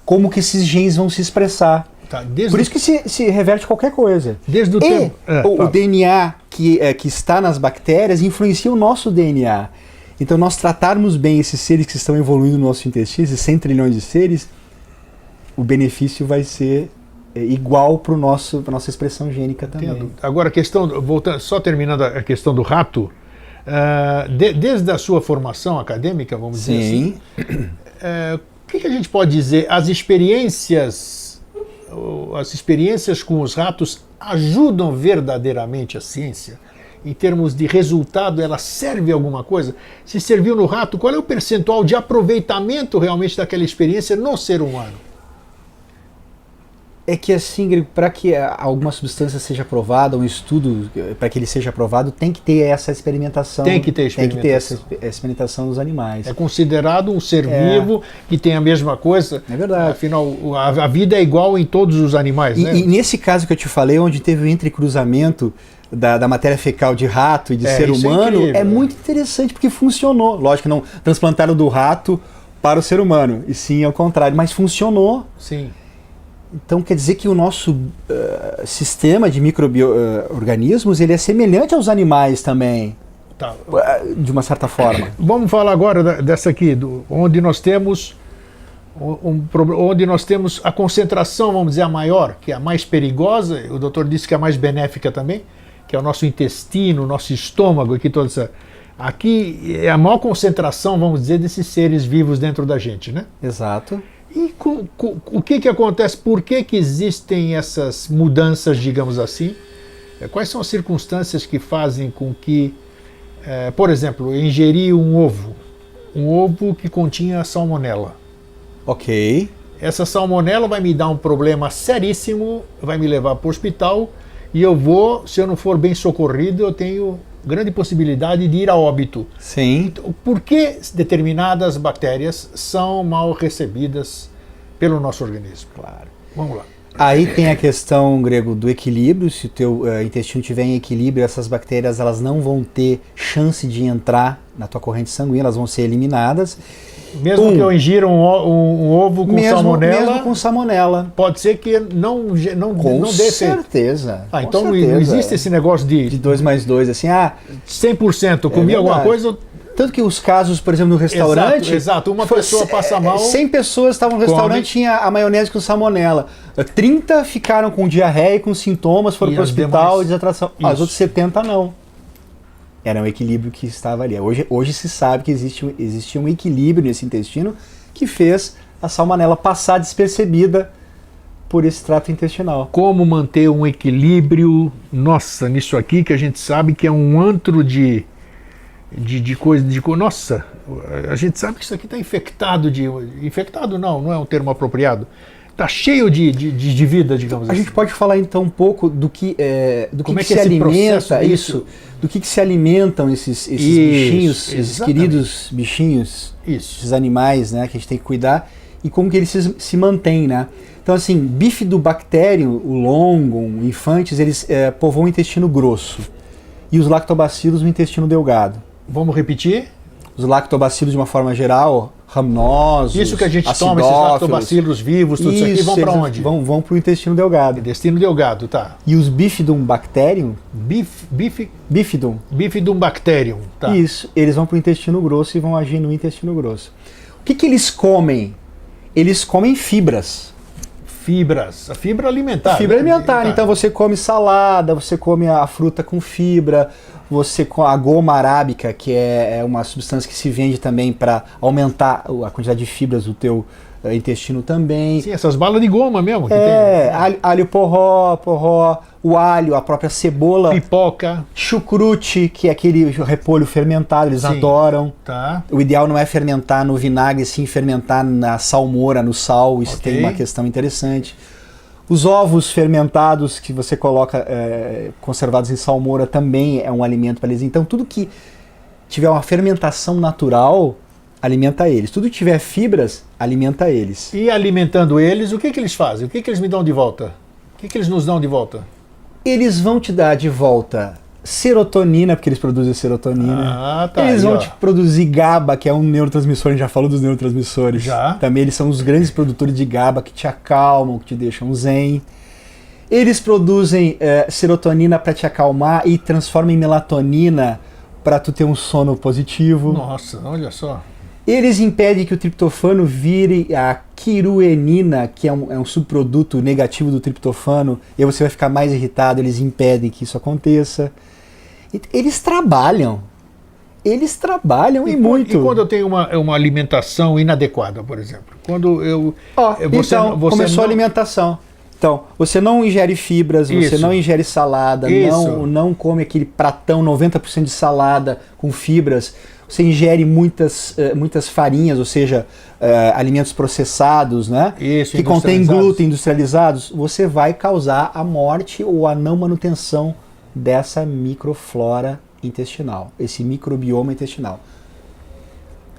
como que esses genes vão se expressar. Por isso que se reverte qualquer coisa. Desde o tempo. O DNA que está nas bactérias influencia o nosso DNA. Então, nós tratarmos bem esses seres que estão evoluindo no nosso intestino, esses 100 trilhões de seres, o benefício vai ser igual para a nossa expressão gênica também. Entendo. Agora, voltando, só terminando a questão do rato, desde a sua formação acadêmica, vamos dizer assim, o que a gente pode dizer? As experiências com os ratos ajudam verdadeiramente a ciência? Em termos de resultado, ela serve a alguma coisa? Se serviu no rato, qual é o percentual de aproveitamento realmente daquela experiência no ser humano? É que assim, para que alguma substância seja aprovada, um estudo, para que ele seja aprovado, tem que ter essa experimentação. Tem que ter experimentação. Essa experimentação dos animais. É considerado um ser vivo que tem a mesma coisa. É verdade. Afinal, a vida é igual em todos os animais, né? E nesse caso que eu te falei, onde teve o entrecruzamento da matéria fecal de rato e de ser humano, é muito interessante, porque funcionou. Lógico que não transplantaram do rato para o ser humano, e sim ao contrário, mas funcionou. Sim. Então quer dizer que o nosso sistema de micro-organismos ele é semelhante aos animais também, de uma certa forma. Vamos falar agora dessa aqui, onde nós temos a concentração, vamos dizer, a maior, que é a mais perigosa, o doutor disse que é a mais benéfica também, que é o nosso intestino, o nosso estômago, aqui é a maior concentração, vamos dizer, desses seres vivos dentro da gente, né? Exato. E o que acontece? Por que existem essas mudanças, digamos assim? Quais são as circunstâncias que fazem com que, por exemplo, eu ingeri um ovo que continha salmonela. Ok. Essa salmonela vai me dar um problema seríssimo, vai me levar para o hospital e se eu não for bem socorrido, eu tenho grande possibilidade de ir a óbito. Sim. Então, por que determinadas bactérias são mal recebidas pelo nosso organismo? Claro. Vamos lá. Aí tem a questão, Grego, do equilíbrio. Se o teu intestino estiver em equilíbrio, essas bactérias elas não vão ter chance de entrar na tua corrente sanguínea, elas vão ser eliminadas. Mesmo que eu ingira um ovo com salmonela? Mesmo com salmonela. Pode ser que não dê Com certeza. Então com não certeza. existe esse negócio de 2 mais 2, assim, 100% comi alguma coisa... Tanto que os casos, por exemplo, no restaurante... Exato. Uma pessoa passa mal... 100 pessoas estavam no restaurante e tinha a maionese com salmonela. 30 ficaram com diarreia e com sintomas, foram para o hospital e desatração. As outras 70 não. Era um equilíbrio que estava ali. Hoje se sabe que existe um equilíbrio nesse intestino que fez a salmonela passar despercebida por esse trato intestinal. Como manter um equilíbrio, nossa, nisso aqui que a gente sabe que é um antro de coisa, nossa, a gente sabe que isso aqui está infectado infectado não é um termo apropriado, está cheio de vida, digamos assim. A gente pode falar então um pouco do que Como se alimenta do que se alimentam esses bichinhos, esses queridos bichinhos, esses animais, né, que a gente tem que cuidar e como que eles se mantêm, né? Então assim, Bifidobacterium, o Longon, infantes, eles povoam o intestino grosso e os lactobacilos o intestino delgado. Vamos repetir? Os lactobacilos, de uma forma geral, raminosos, isso que a gente toma, esses lactobacilos vivos, tudo isso aqui, vão para onde? Vão para o intestino delgado. Intestino delgado, tá. E os Bifidobacterium... Bifidobacterium, tá. Isso, eles vão para o intestino grosso e vão agir no intestino grosso. O que eles comem? Eles comem fibras. A fibra alimentar. Fibra alimentar, então você come salada, você come a fruta com fibra, você com a goma arábica, que é uma substância que se vende também para aumentar a quantidade de fibras do teu intestino também. Sim, essas balas de goma mesmo. Que tem. Alho porró, o alho, a própria cebola. Pipoca. Chucrute, que é aquele repolho fermentado, eles adoram. Tá. O ideal não é fermentar no vinagre, sim fermentar na salmoura, no sal, isso tem uma questão interessante. Os ovos fermentados que você coloca conservados em salmoura também é um alimento para eles. Então tudo que tiver uma fermentação natural alimenta eles. Tudo que tiver fibras alimenta eles. E alimentando eles, o que eles fazem? O que eles me dão de volta? O que eles nos dão de volta? Eles vão te dar de volta serotonina, porque eles produzem serotonina. Eles vão te produzir GABA, que é um neurotransmissor, a gente já falou dos neurotransmissores. Também eles são os grandes produtores de GABA, que te acalmam, que te deixam zen. Eles produzem serotonina para te acalmar e transformam em melatonina para tu ter um sono positivo. Nossa, olha só. Eles impedem que o triptofano vire a quiruenina, que é um subproduto negativo do triptofano, e aí você vai ficar mais irritado, eles impedem que isso aconteça. Eles trabalham e muito. E quando eu tenho uma alimentação inadequada, por exemplo? Quando eu... começou a alimentação. Então, você não ingere fibras, você não ingere salada, não come aquele pratão 90% de salada com fibras, você ingere muitas farinhas, ou seja, alimentos processados, né? Que contêm glúten, industrializados, você vai causar a morte ou a não manutenção dessa microflora intestinal, esse microbioma intestinal.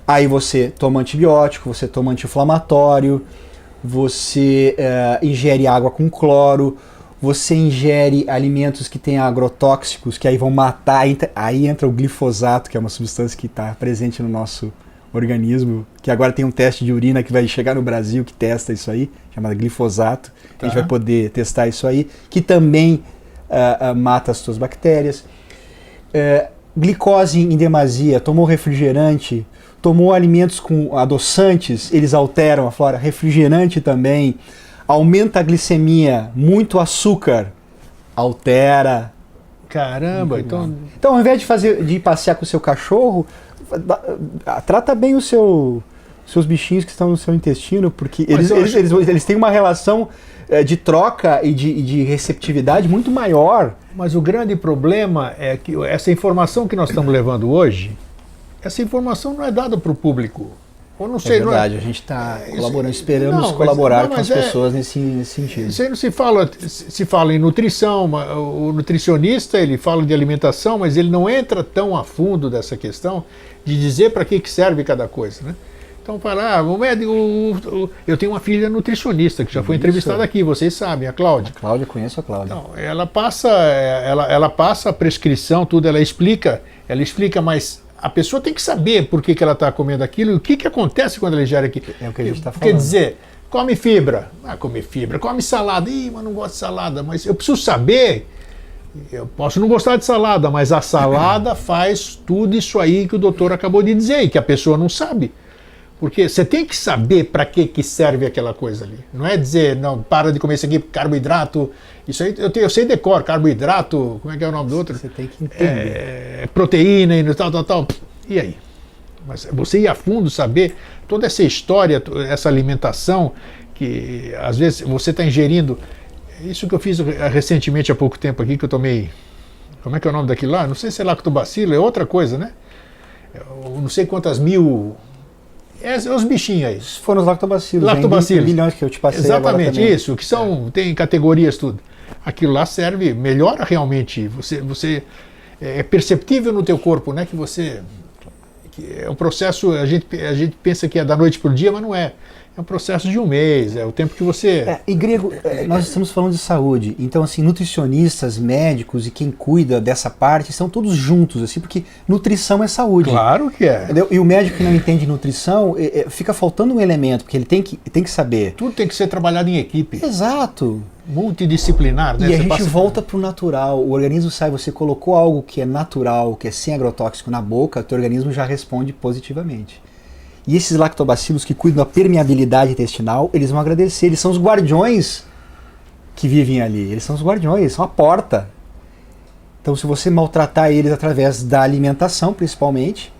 Aí você toma antibiótico, você toma anti-inflamatório, você ingere água com cloro, você ingere alimentos que têm agrotóxicos, que aí vão matar, aí entra o glifosato, que é uma substância que está presente no nosso organismo, que agora tem um teste de urina que vai chegar no Brasil que testa isso aí, chamado glifosato, a gente vai poder testar isso aí, que também mata as suas bactérias. Glicose em demasia, tomou refrigerante, tomou alimentos com adoçantes, eles alteram a flora, refrigerante também, aumenta a glicemia, muito açúcar, altera. Caramba, então ao invés de ir passear com o seu cachorro, trata bem os seus bichinhos que estão no seu intestino, porque eles têm uma relação de troca e de receptividade muito maior. Mas o grande problema é que essa informação que nós estamos levando hoje, essa informação não é dada para o público. Eu não sei, verdade, a gente está colaborando, esperamos colaborar com as pessoas nesse sentido. Isso aí não se fala em nutrição, o nutricionista ele fala de alimentação, mas ele não entra tão a fundo dessa questão de dizer para que serve cada coisa, né? Então fala, o médico, eu tenho uma filha nutricionista que já foi entrevistada aqui, vocês sabem, a Cláudia. A Cláudia, conheço a Cláudia. Então, ela passa a prescrição, tudo, ela explica, mas a pessoa tem que saber por que ela está comendo aquilo e o que acontece quando ela ingere aquilo. É o que a gente está falando. Quer dizer, come fibra, come fibra, come salada, mas não gosto de salada, mas eu preciso saber. Eu posso não gostar de salada, mas a salada faz tudo isso aí que o doutor acabou de dizer e que a pessoa não sabe. Porque você tem que saber para que serve aquela coisa ali. Não é dizer, não, para de comer isso aqui, carboidrato. Isso aí eu sei decor, carboidrato, como é que é o nome do outro? Você tem que entender. Proteína e tal. E aí? Mas você ir a fundo, saber toda essa história, essa alimentação, que às vezes você está ingerindo. Isso que eu fiz recentemente, há pouco tempo aqui, que eu tomei. Como é que é o nome daquilo lá? Não sei se é lactobacilo, é outra coisa, né? Eu não sei quantas mil. Os bichinhos aí. Foram os lactobacilos. Lactobacilos. Milhões que eu te passei. Exatamente, isso, que são, tem categorias, tudo. Aquilo lá serve, melhora realmente. Você é perceptível no teu corpo, né? Que você. Que é um processo, a gente pensa que é da noite para o dia, mas não é. É um processo de um mês, é o tempo que você... E Grego, nós estamos falando de saúde, então assim, nutricionistas, médicos e quem cuida dessa parte são todos juntos, assim, porque nutrição é saúde. Claro que é. Entendeu? E o médico que não entende nutrição, fica faltando um elemento, porque ele tem que saber. Tudo tem que ser trabalhado em equipe. Exato. Multidisciplinar, né? E a gente volta para o natural, o organismo sai, você colocou algo que é natural, que é sem agrotóxico na boca, o teu organismo já responde positivamente. E esses lactobacilos que cuidam da permeabilidade intestinal, eles vão agradecer. Eles são os guardiões que vivem ali. Eles são os guardiões, eles são a porta. Então, se você maltratar eles através da alimentação, principalmente,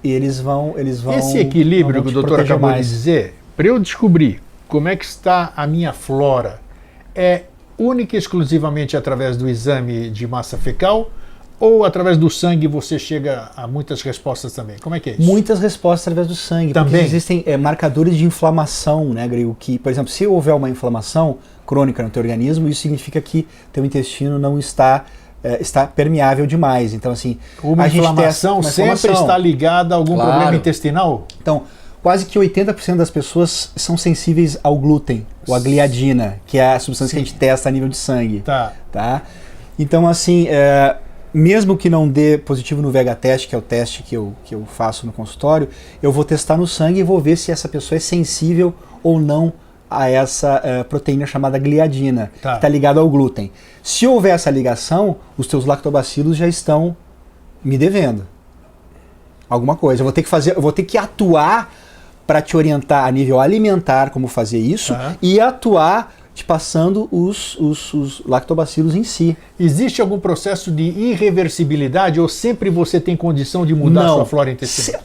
eles vão Esse equilíbrio que o doutor acabou de dizer, para eu descobrir como é que está a minha flora, é única e exclusivamente através do exame de massa fecal? Ou através do sangue você chega a muitas respostas também? Como é que é isso? Muitas respostas através do sangue. Também? Porque existem marcadores de inflamação, né, Grego? Que, por exemplo, se houver uma inflamação crônica no teu organismo, isso significa que teu intestino não está permeável demais. Então, assim, uma inflamação sempre está ligada a algum problema intestinal? Então, quase que 80% das pessoas são sensíveis ao glúten, ou à gliadina, que é a substância que a gente testa a nível de sangue. Tá? Então, assim... mesmo que não dê positivo no VH-teste, que é o teste que eu faço no consultório, eu vou testar no sangue e vou ver se essa pessoa é sensível ou não a essa proteína chamada gliadina, que está ligada ao glúten. Se houver essa ligação, os teus lactobacilos já estão me devendo alguma coisa. Eu vou ter que atuar para te orientar a nível alimentar como fazer isso e atuar te passando os lactobacilos em si. Existe algum processo de irreversibilidade ou sempre você tem condição de mudar a sua flora intestinal?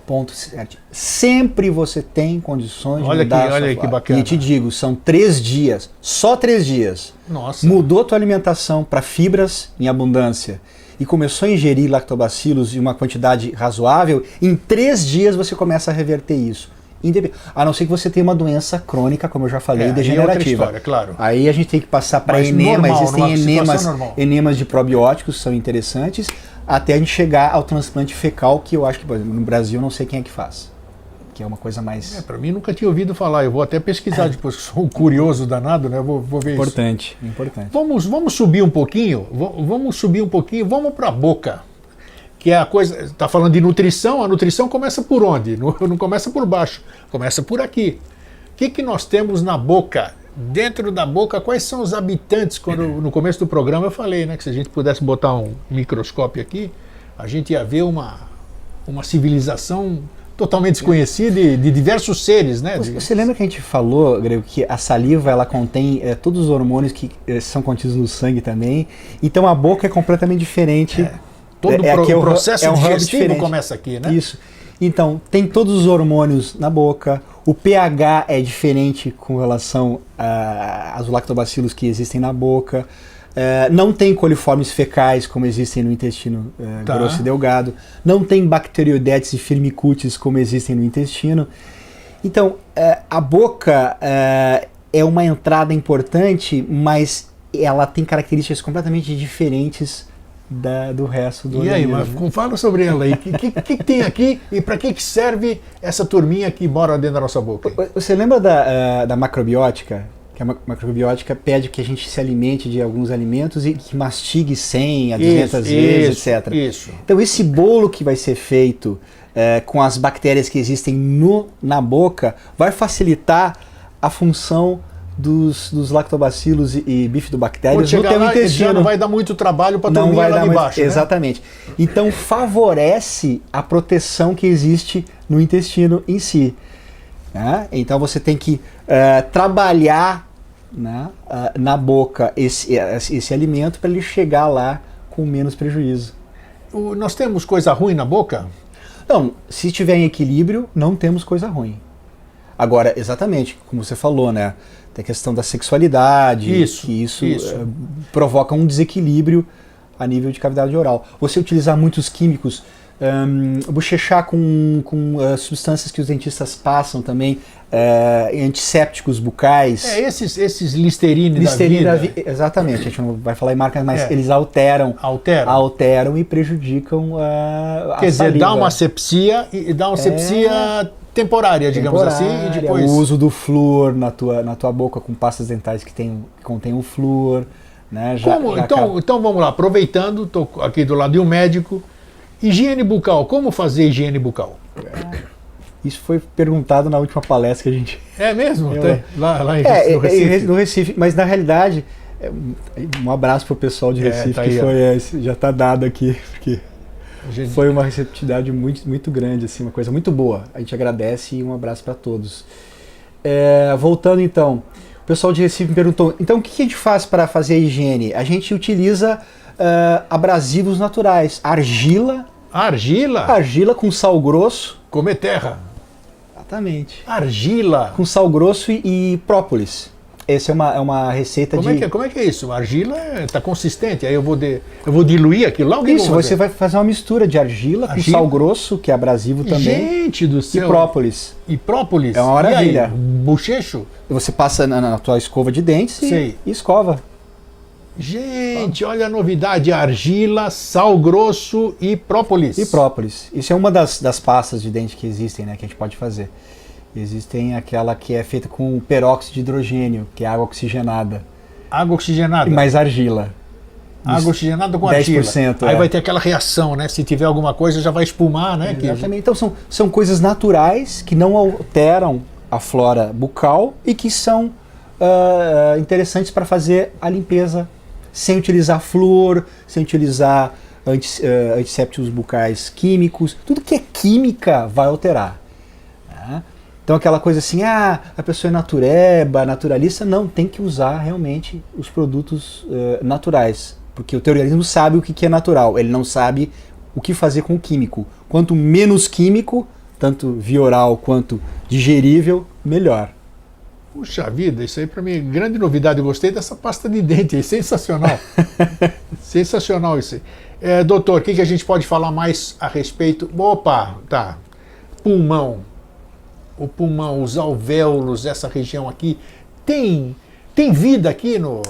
Ponto certo. Sempre você tem condições de mudar a sua flora. Olha que bacana. E te digo, são 3 dias, só 3 dias. Nossa. Mudou tua alimentação para fibras em abundância e começou a ingerir lactobacilos em uma quantidade razoável, em 3 dias você começa a reverter isso. A não ser que você tenha uma doença crônica, como eu já falei, degenerativa. Outra história, claro. Aí a gente tem que passar para enema. Existem enemas de probióticos que são interessantes, até a gente chegar ao transplante fecal, que eu acho que, por exemplo, no Brasil eu não sei quem é que faz. Que é uma coisa mais... para mim nunca tinha ouvido falar. Eu vou até pesquisar depois, que sou um curioso danado, né? Vou ver importante, isso. Importante. Vamos subir um pouquinho. Vamos para a boca. Que é a coisa, está falando de nutrição, a nutrição começa por onde? Não começa por baixo, começa por aqui. O que nós temos na boca? Dentro da boca, quais são os habitantes? Quando no começo do programa eu falei, né, que se a gente pudesse botar um microscópio aqui, a gente ia ver uma civilização totalmente desconhecida de diversos seres, né? Você lembra que a gente falou, Grego, que a saliva ela contém todos os hormônios que são contidos no sangue também, então a boca é completamente diferente. Todo o processo digestivo começa aqui, né? Isso. Então, tem todos os hormônios na boca, o pH é diferente com relação aos lactobacilos que existem na boca, não tem coliformes fecais como existem no intestino grosso e delgado, não tem bacteroidetes e firmicutes como existem no intestino. Então, a boca é uma entrada importante, mas ela tem características completamente diferentes do resto do E aí, organismo. mas fala sobre ela aí. O que tem aqui e para que serve essa turminha que mora dentro da nossa boca? Você lembra da macrobiótica? Que a macrobiótica pede que a gente se alimente de alguns alimentos e que mastigue 100 a 200 vezes, etc. Isso. Então esse bolo que vai ser feito com as bactérias que existem na boca vai facilitar a função dos lactobacilos e bifidobactérias no teu intestino. Já não vai dar muito trabalho para dormir lá embaixo. Né? Exatamente. Então favorece a proteção que existe no intestino em si. Né? Então você tem que trabalhar, né, na boca esse alimento para ele chegar lá com menos prejuízo. Nós temos coisa ruim na boca? Não, se estiver em equilíbrio, não temos coisa ruim. Agora, exatamente, como você falou, né? Tem a questão da sexualidade, que isso. Provoca um desequilíbrio a nível de cavidade oral. Você utilizar muitos químicos, bochechar com substâncias que os dentistas passam também, antissépticos bucais. Esses Listerine da vida. Exatamente, a gente não vai falar em marcas, mas eles alteram e prejudicam a Quer dizer, saliva. dá uma asepsia e dá uma asepsia temporária, digamos assim, e depois... O uso do flúor na tua boca com pastas dentais que contém o flúor. Né? Então vamos lá, aproveitando, estou aqui do lado de um médico. Higiene bucal, como fazer higiene bucal? Isso foi perguntado na última palestra que a gente... É mesmo? Lá no Recife. No Recife, mas na realidade, um abraço pro pessoal de Recife, tá que já está dado aqui, porque foi uma receptividade muito, muito grande, assim, uma coisa muito boa. A gente agradece e um abraço para todos. Voltando então, o pessoal de Recife me perguntou, então o que a gente faz para fazer a higiene? A gente utiliza abrasivos naturais, argila com sal grosso. Comer terra. Exatamente. Argila. Com sal grosso e própolis. Essa é uma receita Como é que é isso? A argila está consistente, aí eu vou diluir aquilo lá? Isso, você vai fazer uma mistura de argila com sal grosso, que é abrasivo também. Gente do céu. E própolis. É uma maravilha. E aí, bochecho? Você passa na tua escova de dentes e escova. Gente, olha a novidade, argila, sal grosso e própolis. Isso é uma das pastas de dente que existem, né, que a gente pode fazer. Existem aquela que é feita com peróxido de hidrogênio, que é água oxigenada. Água oxigenada? E mais argila. Água oxigenada com 10%, argila. Aí vai ter aquela reação, né? Se tiver alguma coisa já vai espumar, né? Exatamente. Então são coisas naturais que não alteram a flora bucal e que são interessantes para fazer a limpeza sem utilizar flúor, sem utilizar antissépticos bucais químicos. Tudo que é química vai alterar. Né? Então aquela coisa assim, a pessoa é natureba, naturalista, não, tem que usar realmente os produtos naturais, porque o teu organismo sabe o que é natural, ele não sabe o que fazer com o químico. Quanto menos químico, tanto via oral quanto digerível, melhor. Puxa vida, isso aí para mim é grande novidade, eu gostei dessa pasta de dente aí, sensacional. Sensacional isso aí. Doutor, o que a gente pode falar mais a respeito? Opa, tá, pulmão. O pulmão, os alvéolos, essa região aqui, tem vida aqui no...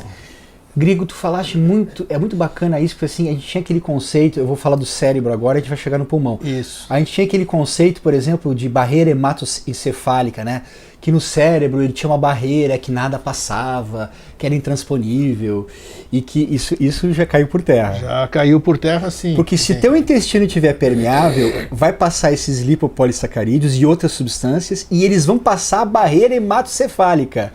Grigo, tu falaste muito, é muito bacana isso, porque assim, a gente tinha aquele conceito, eu vou falar do cérebro agora, a gente vai chegar no pulmão. Isso. A gente tinha aquele conceito, por exemplo, de barreira hematoencefálica, né? Que no cérebro ele tinha uma barreira que nada passava, que era intransponível, e que isso já caiu por terra. Já caiu por terra, sim. Porque se teu intestino estiver permeável, vai passar esses lipopolissacarídeos e outras substâncias, e eles vão passar a barreira hematoencefálica.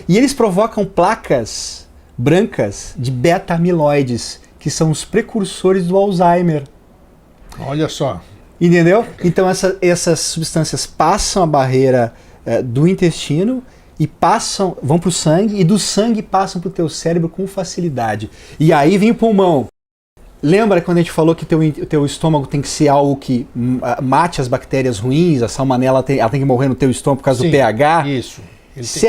E eles provocam placas brancas de beta-amiloides, que são os precursores do Alzheimer. Olha só. Entendeu? Então essas substâncias passam a barreira do intestino e vão para o sangue, e do sangue passam para o teu cérebro com facilidade. E aí vem o pulmão. Lembra quando a gente falou que teu estômago tem que ser algo que mate as bactérias ruins, a salmonela ela tem que morrer no teu estômago por causa do pH? Isso. Se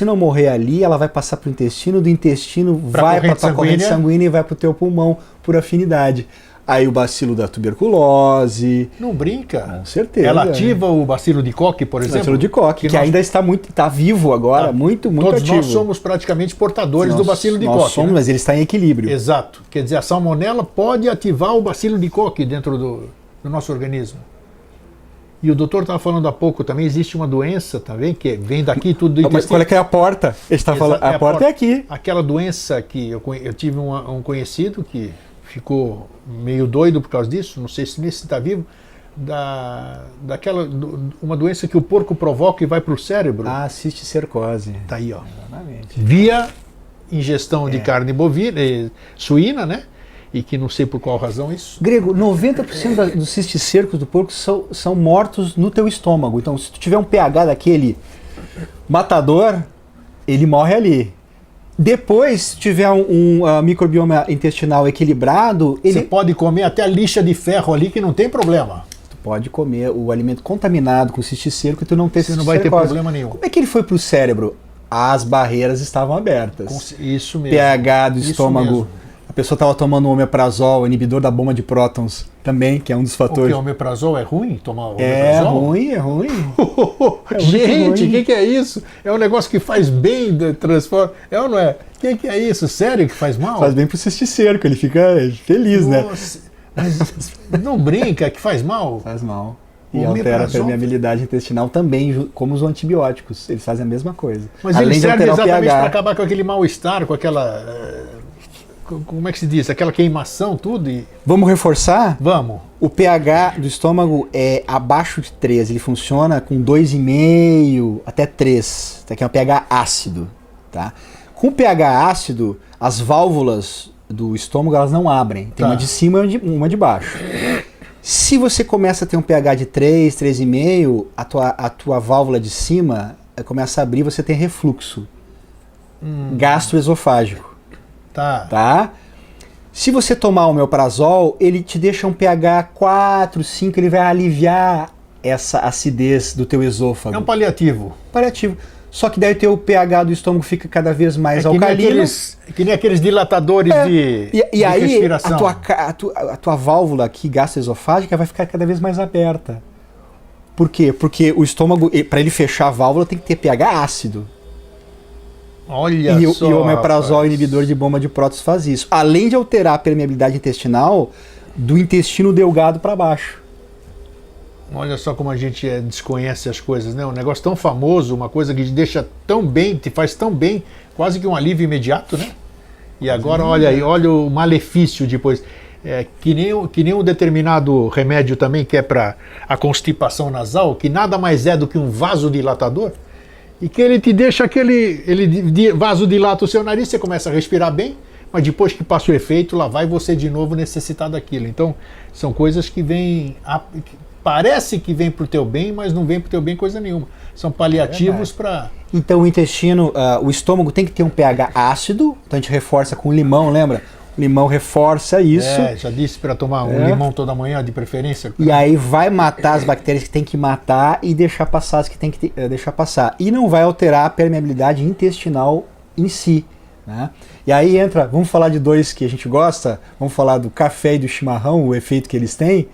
não morrer ali, ela vai passar para o intestino, do intestino vai para a tua corrente sanguínea e vai para o teu pulmão por afinidade. Aí o bacilo da tuberculose. Não brinca. Com certeza. Ela ativa o bacilo de Koch, por exemplo? O bacilo de Koch, que nós, ainda está vivo agora, muito todos ativo. Nós somos praticamente portadores do bacilo de Koch. Nós somos, mas ele está em equilíbrio. Exato. Quer dizer, a salmonela pode ativar o bacilo de Koch dentro do nosso organismo. E o doutor estava falando há pouco, também existe uma doença também, que vem daqui tudo do intestino. Mas qual é que é a porta? Ele está falando, a porta é aqui. Aquela doença que eu tive um conhecido que ficou meio doido por causa disso, não sei se nesse está vivo, uma doença que o porco provoca e vai para o cérebro. Ah, cisticercose. Está aí, ó. Exatamente. Via ingestão de carne bovina, suína, né? E que não sei por qual razão isso. Grego, 90% dos cisticercos do porco são mortos no teu estômago. Então, se tu tiver um pH daquele matador, ele morre ali. Depois, se tiver um microbioma intestinal equilibrado, Você pode comer até a lixa de ferro ali que não tem problema. Tu pode comer o alimento contaminado com cisticerco e tu não ter Você não vai ter problema nenhum. Como é que ele foi para o cérebro? As barreiras estavam abertas. Isso mesmo. pH do estômago. Mesmo. A pessoa estava tomando um omeprazol, inibidor da bomba de prótons, também, que é um dos fatores. O omeprazol é ruim tomar omeprazol? É ruim. Gente, o que é isso? É um negócio que faz bem, transforma. É ou não é? O que é isso? Sério que faz mal? Faz bem pro cisticerco, ele fica feliz, Nossa, né? Mas não brinca que faz mal? Faz mal. E altera a permeabilidade intestinal também, como os antibióticos. Eles fazem a mesma coisa. Mas ele serve exatamente para acabar com aquele mal-estar, com aquela... Como é que se diz? Aquela queimação, tudo? Vamos reforçar? Vamos. O pH do estômago é abaixo de 3. Ele funciona com 2,5 até 3. Que é um pH ácido. Tá? Com pH ácido, as válvulas do estômago elas não abrem. Tem uma de cima e uma de baixo. Se você começa a ter um pH de 3, 3,5, a tua válvula de cima começa a abrir, você tem refluxo gastroesofágico. Tá? Se você tomar o omeprazol, ele te deixa um pH 4, 5, ele vai aliviar essa acidez do teu esôfago. É um paliativo. Paliativo. Só que daí o teu pH do estômago fica cada vez mais alcalino. Que nem aqueles dilatadores de aí respiração. A tua válvula aqui gastroesofágica vai ficar cada vez mais aberta. Por quê? Porque o estômago, para ele fechar a válvula, tem que ter pH ácido. Olha só, e o omeprazol, inibidor de bomba de prótons, faz isso. Além de alterar a permeabilidade intestinal do intestino delgado para baixo. Olha só como a gente desconhece as coisas, né? Um negócio tão famoso, uma coisa que te deixa tão bem, te faz tão bem, quase que um alívio imediato, né? E agora, olha aí, olha o malefício depois. Que nem um determinado remédio também que é para a constipação nasal, que nada mais é do que um vasodilatador, e que ele te deixa ele vasodilata o seu nariz, você começa a respirar bem, mas depois que passa o efeito, lá vai você de novo necessitar daquilo. Então, são coisas que vêm, parece que vem para o teu bem, mas não vem para o teu bem coisa nenhuma. São paliativos para... Então o intestino, o estômago tem que ter um pH ácido, então a gente reforça com limão, lembra? O limão reforça isso. Já disse para tomar um limão toda manhã, de preferência. E aí vai matar as bactérias que tem que matar e deixar passar as que tem que deixar passar. E não vai alterar a permeabilidade intestinal em si. Né? E aí entra, vamos falar de dois que a gente gosta, vamos falar do café e do chimarrão, o efeito que eles têm.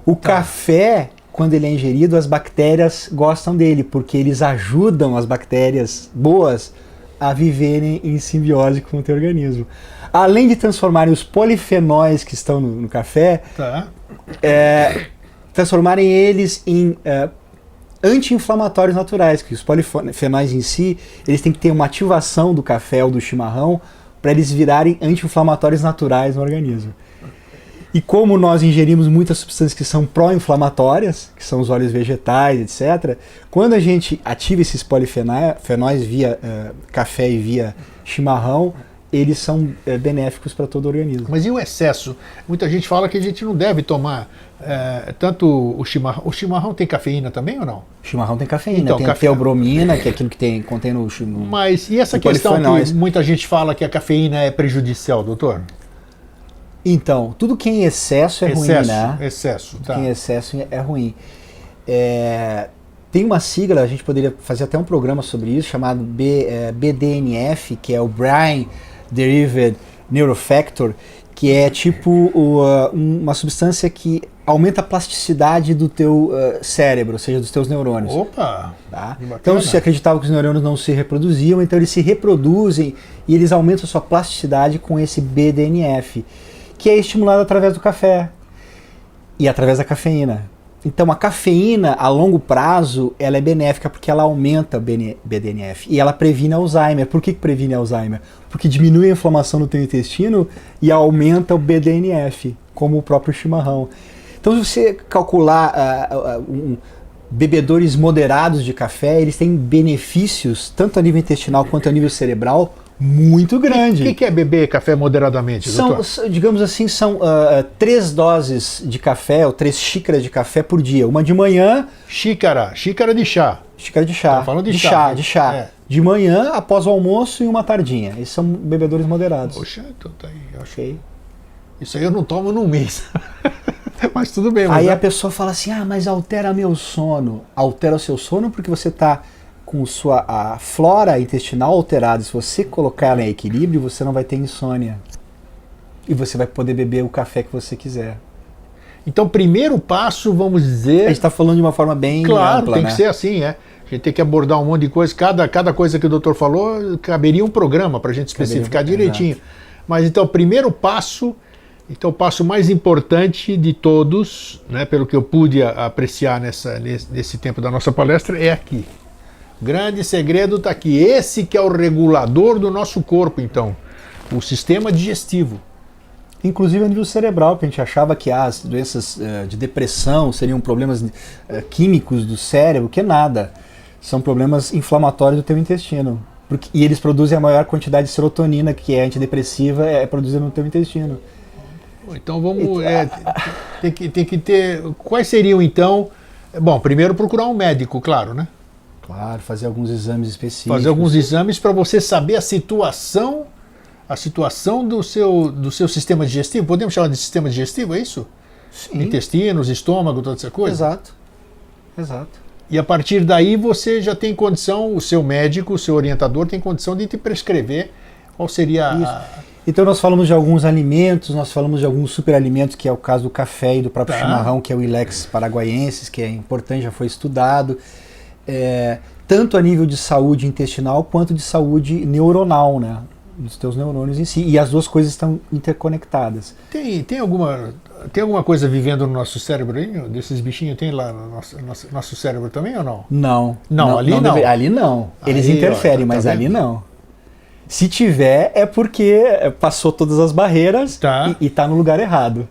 O café, quando ele é ingerido, as bactérias gostam dele, porque eles ajudam as bactérias boas a viverem em simbiose com o teu organismo. Além de transformarem os polifenóis que estão no café, transformarem eles em anti-inflamatórios naturais, que os polifenóis em si, eles têm que ter uma ativação do café ou do chimarrão para eles virarem anti-inflamatórios naturais no organismo. E como nós ingerimos muitas substâncias que são pró-inflamatórias, que são os óleos vegetais, etc., quando a gente ativa esses polifenóis via café e via chimarrão, eles são benéficos para todo o organismo. Mas e o excesso? Muita gente fala que a gente não deve tomar tanto o chimarrão. O chimarrão tem cafeína também ou não? O chimarrão tem cafeína, então, tem teobromina, que é aquilo que contém no chimarrão. Mas e essa questão que muita gente fala que a cafeína é prejudicial, doutor? Então, tudo que é em excesso é ruim, né? Excesso, tudo que é em excesso é ruim. Tem uma sigla, a gente poderia fazer até um programa sobre isso, chamado BDNF, que é o Brain Derived Neurofactor, que é tipo uma substância que aumenta a plasticidade do teu cérebro, ou seja, dos teus neurônios. Opa! Tá? Então se acreditava que os neurônios não se reproduziam, então eles se reproduzem e eles aumentam a sua plasticidade com esse BDNF, que é estimulado através do café e através da cafeína. Então a cafeína, a longo prazo, ela é benéfica porque ela aumenta o BDNF e ela previne Alzheimer. Por que previne Alzheimer? Porque diminui a inflamação no teu intestino e aumenta o BDNF, como o próprio chimarrão. Então se você calcular bebedores moderados de café, eles têm benefícios, tanto a nível intestinal quanto a nível cerebral, muito grande. O que é beber café moderadamente, doutor? Digamos assim, são 3 doses de café, ou 3 xícaras de café por dia. Uma de manhã... Xícara de chá. Xícara de chá. Tá falando de chá. De chá. É. De manhã, após o almoço e uma tardinha. Esses são bebedores moderados. Poxa, então tá aí. Okay. Isso aí eu não tomo num mês. Mas tudo bem. Aí a pessoa fala assim, mas altera meu sono. Altera o seu sono porque você está com a flora intestinal alterada. Se você colocar ela em equilíbrio, você não vai ter insônia. E você vai poder beber o café que você quiser. Então, primeiro passo, vamos dizer... A gente está falando de uma forma bem ampla, tem que ser assim, A gente tem que abordar um monte de coisa. Cada coisa que o doutor falou, caberia um programa para a gente especificar direitinho. Exato. Mas então, primeiro passo... Então, o passo mais importante de todos, pelo que eu pude apreciar nesse tempo da nossa palestra, é aqui. O grande segredo está aqui. Esse que é o regulador do nosso corpo, então. O sistema digestivo. Inclusive a nível cerebral, que a gente achava que as doenças de depressão seriam problemas químicos do cérebro, que nada. São problemas inflamatórios do teu intestino. E eles produzem a maior quantidade de serotonina, que é antidepressiva, é produzida no teu intestino. Então vamos... tem que ter... Quais seriam então... Bom, primeiro procurar um médico, claro, Claro, fazer alguns exames específicos. Fazer alguns exames para você saber a situação do seu sistema digestivo. Podemos chamar de sistema digestivo, é isso? Sim. Intestinos, estômago, toda essa coisa? Exato. E a partir daí você já tem condição, o seu médico, o seu orientador tem condição de te prescrever qual seria Então nós falamos de alguns alimentos, nós falamos de alguns superalimentos, que é o caso do café e do próprio chimarrão, que é o Ilex paraguaiensis, que é importante, já foi estudado, tanto a nível de saúde intestinal quanto de saúde neuronal, dos teus neurônios em si. E as duas coisas estão interconectadas. Tem alguma coisa vivendo no nosso cérebro aí? Desses bichinhos tem lá no nosso cérebro também ou não? Não, ali não. Ali não. Eles interferem, mas vendo? Ali não. Se tiver, é porque passou todas as barreiras e está no lugar errado.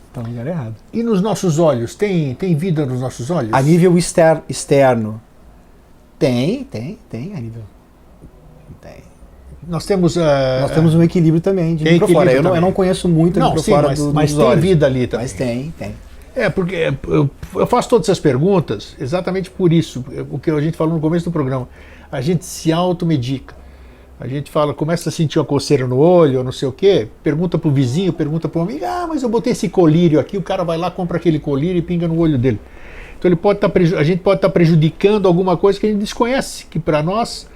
Está no lugar errado. E nos nossos olhos? Tem vida nos nossos olhos? A nível externo. Tem a nível. Tem. Nós temos um equilíbrio também de microflora. Eu não conheço muito a microflora mas dos tem olhos. vida ali também. Mas tem. Porque eu faço todas essas perguntas exatamente por isso, o que a gente falou no começo do programa. A gente se automedica. A gente começa a sentir uma coceira no olho, ou não sei o quê, pergunta pro vizinho, pergunta pro amigo, mas eu botei esse colírio aqui, o cara vai lá, compra aquele colírio e pinga no olho dele. Então a gente pode estar prejudicando alguma coisa que a gente desconhece, que para nós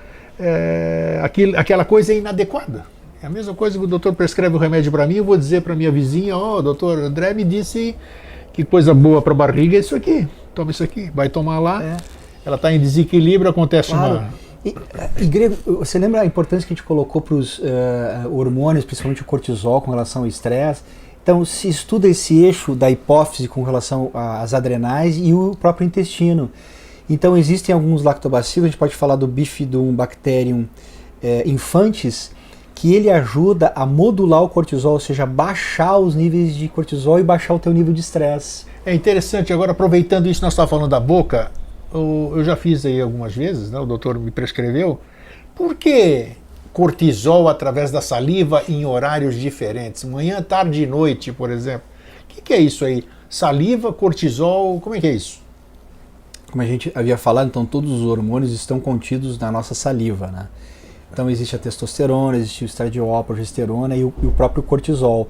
aquela coisa é inadequada. É a mesma coisa que o doutor prescreve o remédio para mim, eu vou dizer para minha vizinha, o doutor André me disse que coisa boa para a barriga é isso aqui, toma isso aqui, vai tomar lá, ela está em desequilíbrio, acontece uma... E Grego, você lembra a importância que a gente colocou para os hormônios, principalmente o cortisol, com relação ao estresse? Então, se estuda esse eixo da hipófise com relação às adrenais e o próprio intestino. Então, existem alguns lactobacilos, a gente pode falar do Bifidum bacterium infantis, que ele ajuda a modular o cortisol, ou seja, baixar os níveis de cortisol e baixar o teu nível de estresse. É interessante, agora aproveitando isso, nós estávamos falando da boca, eu já fiz aí algumas vezes, o doutor me prescreveu. Por que cortisol através da saliva em horários diferentes? Manhã, tarde e noite, por exemplo. O que é isso aí? Saliva, cortisol, como é que é isso? Como a gente havia falado, então todos os hormônios estão contidos na nossa saliva, Então existe a testosterona, existe o estradiol, a progesterona e o próprio cortisol.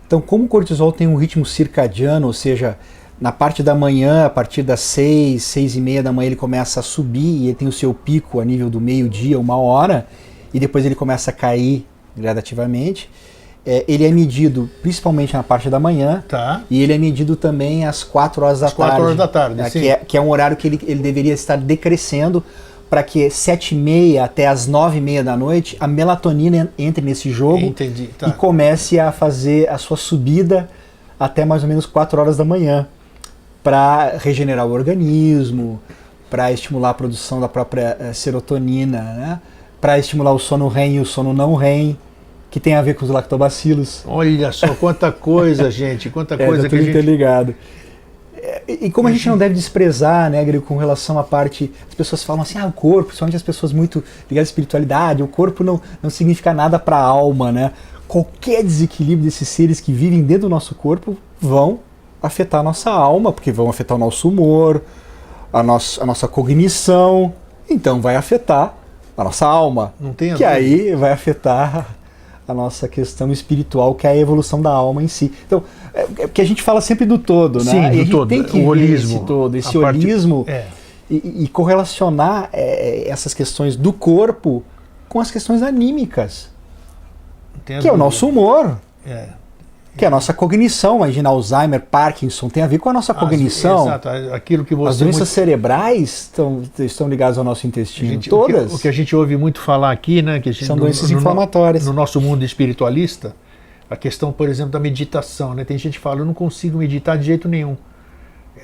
Então como o cortisol tem um ritmo circadiano, ou seja, na parte da manhã, a partir das 6h30 da manhã ele começa a subir e ele tem o seu pico a nível do meio-dia, 1 hora, e depois ele começa a cair gradativamente. ele é medido principalmente na parte da manhã, Tá. e ele é medido também às 4 horas da tarde. 4 horas da tarde, sim. Que é um horário que ele deveria estar decrescendo para que 7h30 até as 9h30 da noite a melatonina entre nesse jogo. Entendi, tá. E comece a fazer a sua subida até mais ou menos 4 horas da manhã, para regenerar o organismo, para estimular a produção da própria serotonina, né? Para estimular o sono REM e o sono não REM, que tem a ver com os lactobacilos. Olha só quanta coisa, gente, quanta coisa tá que a tudo gente... interligado. E como a gente não deve desprezar, né, Grego, com relação à parte... As pessoas falam assim, o corpo, principalmente as pessoas muito ligadas à espiritualidade, o corpo não significa nada para a alma, né? Qualquer desequilíbrio desses seres que vivem dentro do nosso corpo vão afetar a nossa alma, porque vão afetar o nosso humor, a nossa cognição, então vai afetar a nossa alma, Não tem a que dúvida. aí vai afetar a nossa questão espiritual, que é a evolução da alma em si. Então, é porque a gente fala sempre do todo, né? Sim, E a do gente todo, tem que o ver holismo, esse todo, esse a parte- holismo, É. e correlacionar essas questões do corpo com as questões anímicas, Não tem a que é o dúvida. nosso humor, É. que é a nossa cognição. Imagina, Alzheimer, Parkinson, tem a ver com a nossa cognição. Exato, aquilo que você... As doenças muito- cerebrais estão ligadas ao nosso intestino, gente- todas. O que a gente ouve muito falar aqui, né? Que a gente, São doenças inflamatórias. No nosso mundo espiritualista, a questão, por exemplo, da meditação, né? Tem gente que fala, eu não consigo meditar de jeito nenhum.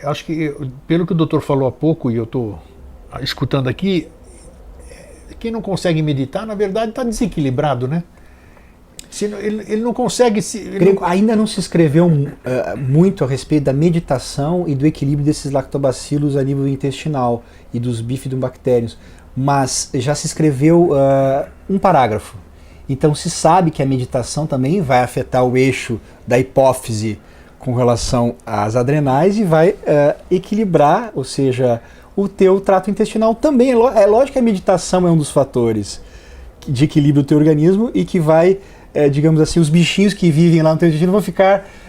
Eu acho que, pelo que o doutor falou há pouco, e eu estou escutando aqui, quem não consegue meditar, na verdade, está desequilibrado, né? Ele não consegue se... ele Grego, ainda não se escreveu muito a respeito da meditação e do equilíbrio desses lactobacilos a nível intestinal e dos bifidobactérios, mas já se escreveu um parágrafo. Então se sabe que a meditação também vai afetar o eixo da hipófise com relação às adrenais e vai equilibrar, ou seja, o teu trato intestinal também. É lógico que a meditação é um dos fatores de equilíbrio do teu organismo e que vai, digamos assim, os bichinhos que vivem lá no teu intestino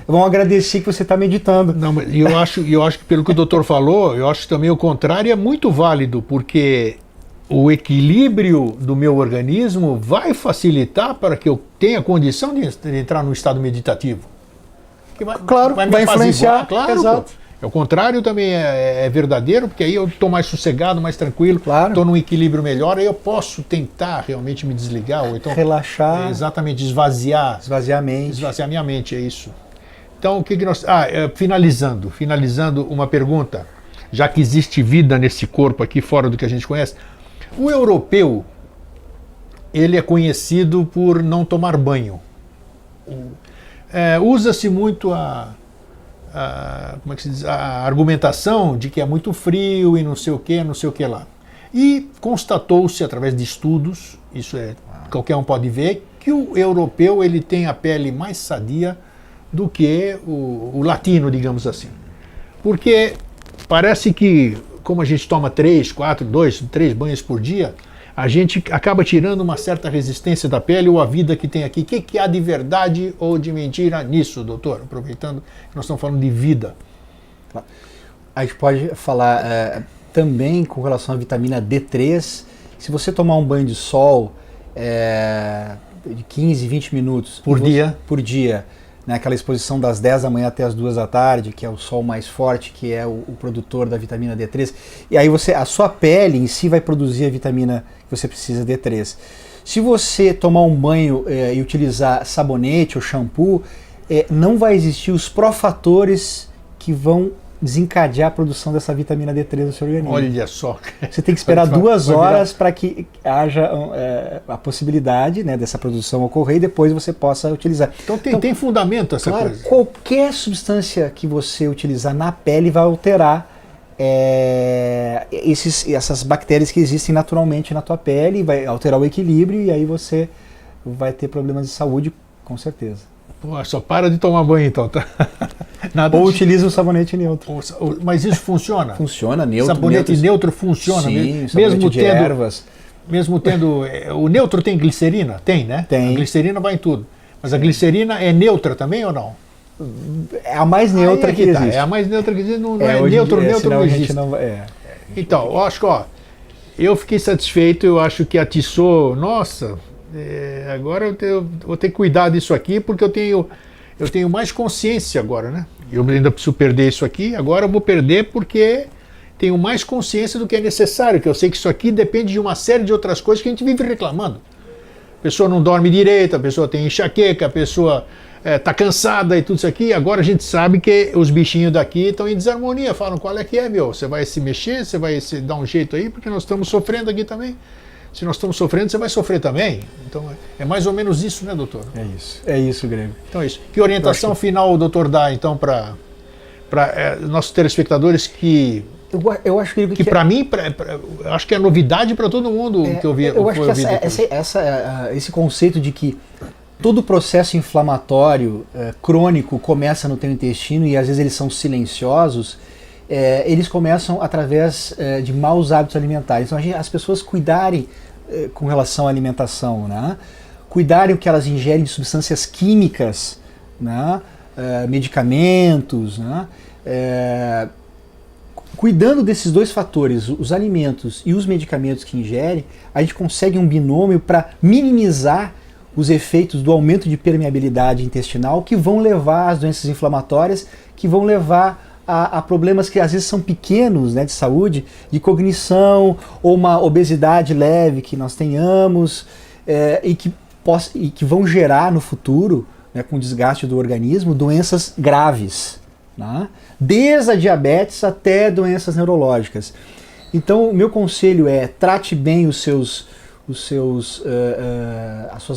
vão agradecer que você está meditando. Não, mas eu acho que pelo que o doutor falou, eu acho que também o contrário é muito válido, porque o equilíbrio do meu organismo vai facilitar para que eu tenha condição de entrar num estado meditativo. Que Claro, me vai influenciar, apaziguar, claro. exato. Pô. O contrário também é verdadeiro, porque aí eu estou mais sossegado, mais tranquilo, Claro. estou num equilíbrio melhor, aí eu posso tentar realmente me desligar, ou então Relaxar, exatamente esvaziar esvaziar a mente. esvaziar minha mente, é isso. Então, o que nós... finalizando uma pergunta, já que existe vida nesse corpo aqui, fora do que a gente conhece, o europeu, ele é conhecido por não tomar banho. Usa-se muito como é que se diz? A argumentação de que é muito frio e não sei o que lá. E constatou-se, através de estudos, isso qualquer um pode ver, que o europeu ele tem a pele mais sadia do que o latino, digamos assim. Porque parece que, como a gente toma 3 banhos por dia, a gente acaba tirando uma certa resistência da pele ou a vida que tem aqui. O que há de verdade ou de mentira nisso, doutor? Aproveitando que nós estamos falando de vida. A gente pode falar também com relação à vitamina D3. Se você tomar um banho de sol de 15, 20 minutos Por dia, né, aquela exposição das 10 da manhã até as 2 da tarde, que é o sol mais forte, que é o produtor da vitamina D3, e aí a sua pele em si vai produzir a vitamina que você precisa, D3. Se você tomar um banho e utilizar sabonete ou shampoo, não vai existir os profatores que vão desencadear a produção dessa vitamina D3 no seu organismo. Olha só. Você tem que esperar 2 Vai horas para que haja a possibilidade, né, dessa produção ocorrer e depois você possa utilizar. Então tem fundamento essa Claro, coisa. qualquer substância que você utilizar na pele vai alterar essas bactérias que existem naturalmente na tua pele, vai alterar o equilíbrio e aí você vai ter problemas de saúde, com certeza. Pô, só para de tomar banho então, tá? Nada Ou de... utiliza o sabonete neutro. Mas isso funciona? Funciona, neutro. Sabonete neutro funciona? Sim, mesmo de tendo ervas. Mesmo tendo... O neutro tem glicerina? Tem, né? Tem. A glicerina vai em tudo. Mas a glicerina é neutra também ou não? É a mais neutra que existe. É a mais neutra que existe. Não é hoje em neutro, dia, neutro senão não a gente existe. não Então, eu acho que, eu fiquei satisfeito, eu acho que atiçou, nossa, Agora eu vou ter que cuidar disso aqui, porque eu tenho mais consciência agora, né? Eu ainda preciso perder isso aqui, agora eu vou perder porque tenho mais consciência do que é necessário, que eu sei que isso aqui depende de uma série de outras coisas que a gente vive reclamando. A pessoa não dorme direito, a pessoa tem enxaqueca, a pessoa está cansada e tudo isso aqui. Agora a gente sabe que os bichinhos daqui estão em desarmonia, falam qual é que é, meu, você vai se mexer, você vai se dar um jeito aí, porque nós estamos sofrendo aqui também. Se nós estamos sofrendo, você vai sofrer também. Então é mais ou menos isso, né, doutor? É isso, Grêmio. Então é isso. Que orientação final o doutor dá, então, para nossos telespectadores eu acho que para mim, acho que é novidade para todo mundo que eu vi. Eu acho que esse conceito de que todo processo inflamatório crônico começa no teu intestino e às vezes eles são silenciosos, eles começam através de maus hábitos alimentares. Então as pessoas cuidarem com relação à alimentação, né? Cuidarem o que elas ingerem de substâncias químicas, né? Medicamentos, né? Cuidando desses dois fatores, os alimentos e os medicamentos que ingerem, a gente consegue um binômio para minimizar os efeitos do aumento de permeabilidade intestinal que vão levar às doenças inflamatórias, que vão levar a problemas que às vezes são pequenos, né, de saúde, de cognição ou uma obesidade leve que nós tenhamos e que vão gerar no futuro, né, com o desgaste do organismo, doenças graves, né? Desde a diabetes até doenças neurológicas. Então, o meu conselho é trate bem as suas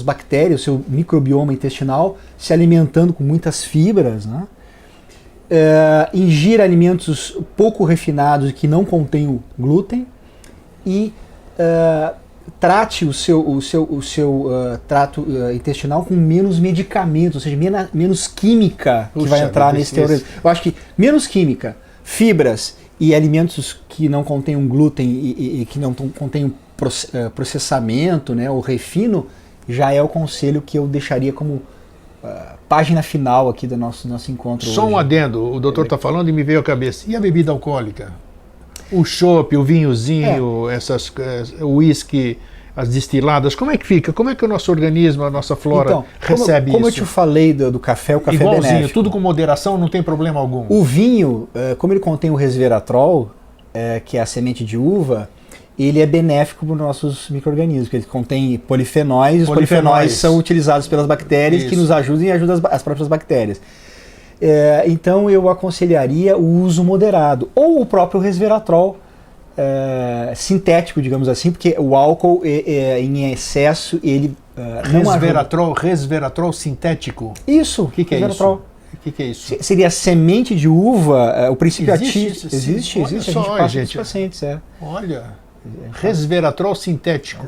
bactérias, o seu microbioma intestinal, se alimentando com muitas fibras, né? Ingira alimentos pouco refinados que não contenham glúten e trate o seu trato intestinal com menos medicamentos, ou seja, menos química que vai entrar nesse teu organismo. Eu acho que menos química, fibras e alimentos que não contenham glúten e que não contenham processamento, né, ou refino, já é o conselho que eu deixaria como página final aqui do nosso encontro. Só hoje. Um adendo, o doutor está falando e me veio à cabeça. E a bebida alcoólica? O chopp, o vinhozinho, o uísque, as destiladas, como é que fica? Como é que o nosso organismo, a nossa flora recebe como isso? Eu te falei do café, o café igualzinho, é benéfico. tudo com moderação, não tem problema algum. O vinho, como ele contém o resveratrol, que é a semente de uva, ele é benéfico para os nossos micro-organismos, porque ele contém polifenóis, e os polifenóis são utilizados pelas bactérias que nos ajudam e ajudam as próprias bactérias. Então eu aconselharia o uso moderado, ou o próprio resveratrol sintético, digamos assim, porque o álcool em excesso, ele não ajuda. Resveratrol sintético? Isso. O que é isso? O que é isso? Seria semente de uva, o princípio ativo. Existe. A gente passa para os pacientes. Olha, resveratrol sintético.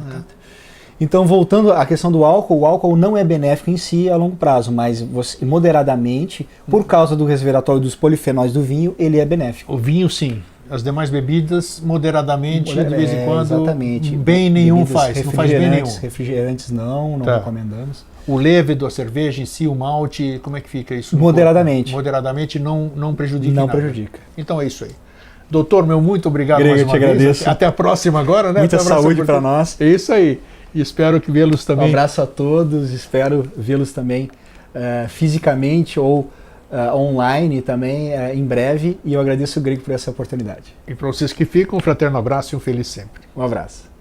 Então, voltando à questão do álcool, o álcool não é benéfico em si a longo prazo, mas moderadamente, por causa do resveratrol e dos polifenóis do vinho, ele é benéfico. O vinho, sim. As demais bebidas, moderadamente, de vez em quando, exatamente. Bem nenhum faz, não faz bem nenhum. Refrigerantes não recomendamos. O levedo, a cerveja em si, o malte, como é que fica isso? Moderadamente. Moderadamente não prejudica nada. Não prejudica. Então é isso aí. Doutor, muito obrigado mais uma vez. Agradeço. Até a próxima agora, né? Muita saúde para nós. É isso aí. E espero que vê-los também. Um abraço a todos, espero vê-los também fisicamente ou online também em breve, e eu agradeço o Greg por essa oportunidade. E para vocês que ficam, um fraterno abraço e um feliz sempre. Um abraço.